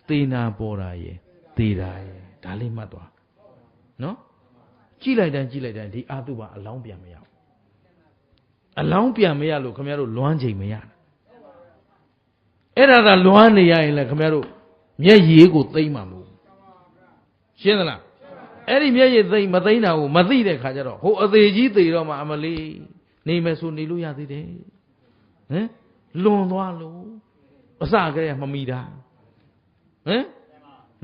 S1: သေနာပေါ်တာရယ်သေတာရယ်ဒါလေးမှတ်သွားနော်ကြည့်လိုက်တိုင်းဒီအာတုပအလောင်းပြန်မရဘူးအလောင်းပြန်မရလို့ခင်ဗျားတို့လွမ်းချိန်မရအဲ့ဒါသာလွမ်းနေရရင်လည်းခင်ဗျားတို့မျက်ရည်ကိုသိမ့်မှာမဟုတ်ရှင်းသလားအဲ့ဒီမျက်ရည်သိမ့်မသိမ့်တာကိုမသိတဲ့ခါကျတော့ဟိုအသေးကြီးသေတော့မှအမလေးနေမယ်ဆိုနေလို့ရသေးတယ်လွန်သွားလို့အစကလေးကမမီတာ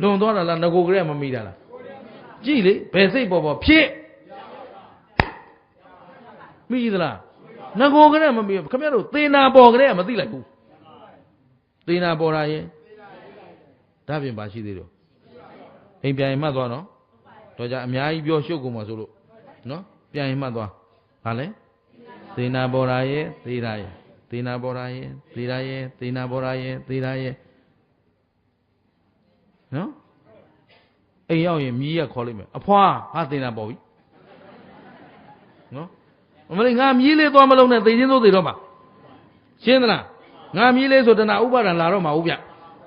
S1: လွန်သွားတာလားငကိုကလေးကမမီတာလားကြည့်လေဘယ်စိတ်ပေါ်ဖြစ်မိသလားငကိုကလေးမမီခင်ဗျားတို့သေနာပေါ်ကလေးကမသိလိုက်ဘူးသေနာပေါ်တာရဲ့ဒါပြင်ပါရှိသေးတော့အိမ်ပြန်ရင်မှတ်သွားနော်တော့ကြအများကြီးပြောရှုပ်ကုန်မှာဆိုလို့နော်ပြန်ရင်မှတ်သွားဟာလဲသေနာပေါ်တာရဲ့သေတာရဲ့သေနာပေါ်တာရဲ့သေတာရဲ့သေနာပေါ်တာရဲ့သေတာရဲ့နော်အိမ်ရောက်ရင်မြည်ရခေါ်လိုက်မယ်အဖွာဟာသေနာပေါ်ပြီနော်မလေးငါမြည်လေးသွားမလုံးနဲ့သေချင်းသို့သေတော့မှာရှင်းသလားငါမြည်လေးဆိုတဏှာဥပါဒံလာတော့မှာဟုတ်ဗျ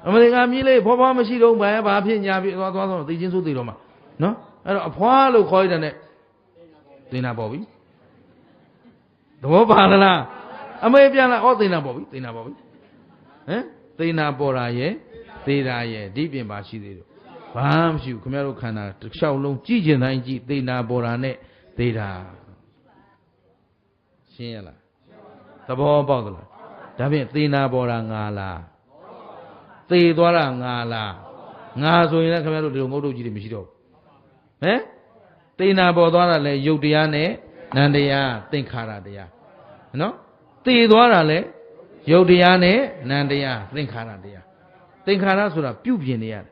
S1: အမလေးငါမြည်လေးဖွားမရှိတော့ဘာဖြစ်ညာဖြစ်သွားတော့သေချင်းသို့သေတော့မှာနော်အဲ့တော့အဖွာလို့ခေါ်ရတဲ့နဲ့သေနာပေါ်ပြီသဘောပါသလားအမေပြန်လာဩသေနာပေါ်ပြီသေနာပေါ်ပြီသေနာပေါ်တာရဲ့သေတာရဲ့ဒီပြင်ပါရှိသေးတယ်ဘာမှမရှိဘူးခင်ဗျားတို့ခန္ဓာတစ်လျှောက်လုံးကြည့်ကျင်တိုင်းကြည့်သေနာပေါ်တာနဲ့သေတာရှင်းရလားသဘောပေါက်သလားဒါဖြင့်သေနာပေါ်တာငါလားသေသွားတာငါလားငါဆိုရင်လည်းခင်ဗျားတို့ဒီလိုငုတ်တုတ်ကြီးတွေမရှိတော့ဘူးသေနာပေါ်သွားတာလဲယုတ်တရားနဲ့နန္တရားသင်္ခါရတရားနော်သေသွားတာလဲ ယုတ်တရားနဲ့နံတရားသင်္ခါရတရားသင်္ခါရဆိုတာပြုပြင်နေရတယ်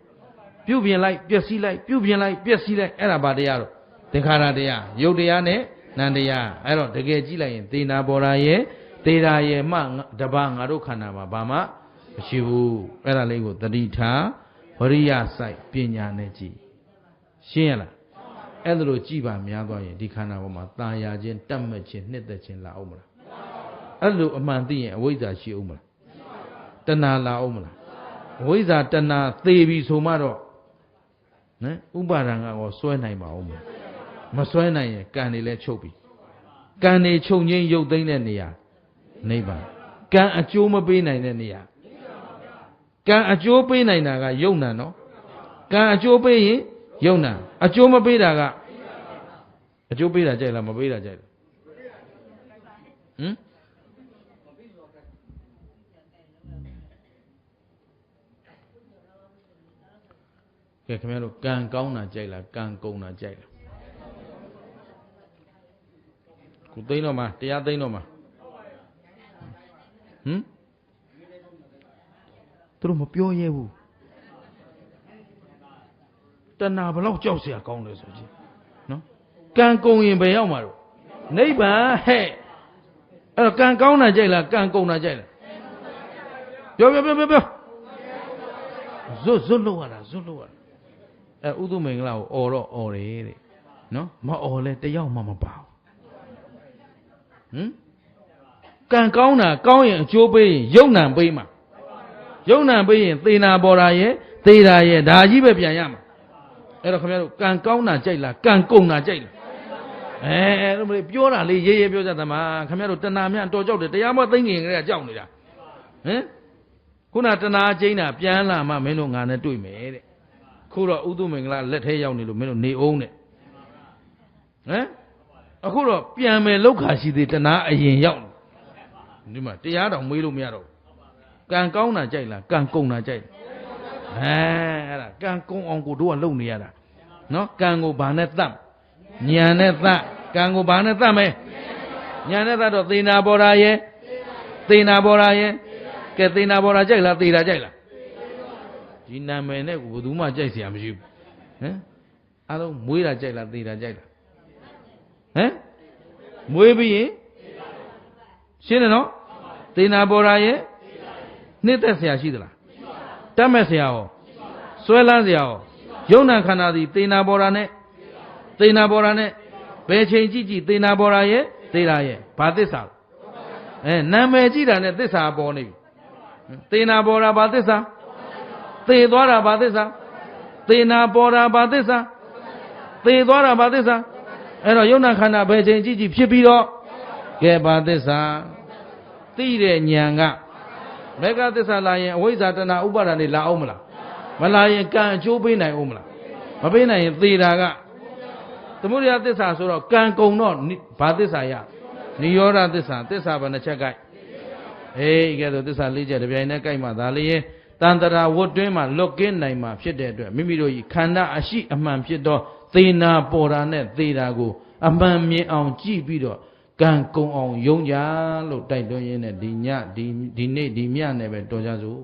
S1: ပြုပြင်လိုက်ပျက်စီးလိုက်ပြုပြင်လိုက်ပျက်စီးလိုက်အဲ့ဒါဘာတရားတော့သင်္ခါရတရားယုတ်တရားနဲ့နံတရားအဲ့တော့တကယ်ကြည့်လိုက်ရင်သေနာဘောရာရဲ့သေတာရဲ့မှတပါငါတို့ခန္ဓာမှာဘာမှမရှိဘူးအဲ့ဒါလေးကိုသတိထားဝရိယစိုက်ပညာနဲ့ကြည့်ရှင်းရလားအဲ့ဒါလိုကြည့်ပါများသွားရင်ဒီခန္ဓာပေါ်မှာตาရခြင်းတတ်မှတ်ခြင်းနှစ်သက်ခြင်းလာအောင်မလားအဲ့လိုအမှန်သိရင်အဝိဇ္ဇာရှိအောင်မလားတဏှာလာအောင်မလားအဝိဇ္ဇာတဏှာသေပြီဆိုမှတော့နော်ဥပါဒံကောစွဲနိုင်ပါအောင်မလားမစွဲနိုင်ရင်ကံတွေလည်းချုပ်ပြီကံတွေချုပ်ငိမ့်ရုပ်သိမ်းတဲ့နေရာနိဗ္ဗာန်ကံအကျိုးမပေးနိုင်တဲ့နေရာကံအကျိုးပေးနိုင်တာကယုံနာနော်ကံအကျိုးပေးရင်ယုံနာအကျိုးမပေးတာကအကျိုးပေးတာကြိုက်လားမပေးတာကြိုက်လားကဲခင်ဗျားတို့ကံကောင်းတာကြိုက်လားကံကုန်တာကြိုက်လားခုသိန်းတော့မှာတရားသိန်းတော့မှာသူတို့မပြောရဲဘူးတဏှာဘလောက်ကြောက်เสียကောင်းလဲဆိုကြည့်နော်ကံကုန်ရင်ဘယ်ရောက်မှာတော့နိဗ္ဗာန်ဟဲ့အဲ့တော့ကံကောင်းတာကြိုက်လားကံကုန်တာကြိုက်လားပြောဇွတ်လို့ရတာအဲ့ဥဒုမင်္ဂလာကိုអော်တော့អော်တယ်တဲ့နော်မអော်လဲတယောက်မှမပါဘူးကံကောင်းတာကောင်းရင်အကျိုးပေးရင်ယုံနံပေးမှာယုံနံပေးရင်သေနာပေါ်တာရဲ့သေတာရဲ့ဒါကြီးပဲပြန်ရမှာအဲ့တော့ခင်ဗျားတို့ကံကောင်းတာကြိုက်လားကံကုန်တာကြိုက်လားအဲ့လိုပြောတာလေးရေးရေးပြောကြသမှာခင်ဗျားတို့တဏှာမြတော်ကြောက်တယ်တရားမသိငင်ကလေးကကြောက်နေတာခုနတဏှာချင်းတာပြန်လာမှမင်းတို့ငါနဲ့တွေ့မယ်တဲ့ခုတော့ဥဒုမင်္ဂလာလက်ထဲရောက်နေလို့မင်းတို့နေအောင်တဲ့အခုတော့ပြန်မယ်လောက်ခါရှိသေးတဏှာအရင်ရောက်ဒီမှာတရားတော်မေးလို့မရတော့ကံကောင်းတာကြိုက်လားကံကုန်တာကြိုက်အဲ့ဒါကံကုန်အောင်ကိုတို့ကလုပ်နေရတာနော်ကံကိုဘာနဲ့သတ်ဉာဏ်နဲ့သတ်ကံကိုဘာနဲ့သတ်မယ်ဉာဏ်နဲ့သတ်တော့သေနာဘောရာရဲ့သေနာဘောရာရဲ့ကဲသေနာဘောရာကြိုက်လားသေတာကြိုက်လားဒီနာမည်နဲ့ကိုဘယ်သူမှကြိုက်เสียမရှိဘူးအားလုံးမွေးတာကြိုက်လားသေတာကြိုက်လားမွေးပြီးရင်ရှင်းတယ်နော်သေနာဘောရာရဲ့နှစ်သက်เสียရှိသလားတတ်မဲ့เสียရောဆွဲလန်းเสียရောယုံနာခန္ဓာသည်သေနာဘောရာနဲ့ဘယ်ချိန်ကြည့်သေနာဘောရာရဲ့သေတာရဲ့ဘာသစ္စာနာမည်ကြည့်တာနဲ့သစ္စာပေါ်နေပြီသေနာဘောရာဘာသစ္စာသေသွားတာဘာသစ္စာသေနာဘောရာဘာသစ္စာသေသွားတာဘာသစ္စာအဲ့တော့ယုံနာခန္ဓာဘယ်ချိန်ကြည့်ဖြစ်ပြီးတော့ကဲဘာသစ္စာသိတဲ့ဉာဏ်ကမေဃသစ္စာလာရင်အဝိဇ္ဇာတဏှာဥပါဒာနေလာအောင်မလားမလာရင်ကံအကျိုးပေးနိုင်အောင်မလားမပေးနိုင်ရင်သေတာကသမုဒယသစ္စာဆိုတော့ကံကုန်တော့ဘာသစ္စာရနိရောဓသစ္စာဘယ်နှချက်ကြိုက်ကဲဆိုသစ္စာ၄ချက်တပြိုင်တည်းကြိုက်မှဒါလည်းတန်တရာဝတ်တွင်းမှာလွတ်ကင်းနိုင်မှာဖြစ်တဲ့အတွက်မိမိတို့ဤခန္ဓာအရှိအမှန်ဖြစ်သောသေနာပေါ်တာနဲ့သေတာကိုအမှန်မြင်အောင်ကြည့်ပြီးတော့ကံကုန်အောင်ယုံကြလို့တိုက်တွန်းရင်းနဲ့ဒီညဒီနေ့ဒီမြနဲ့ပဲတော်ကြစို့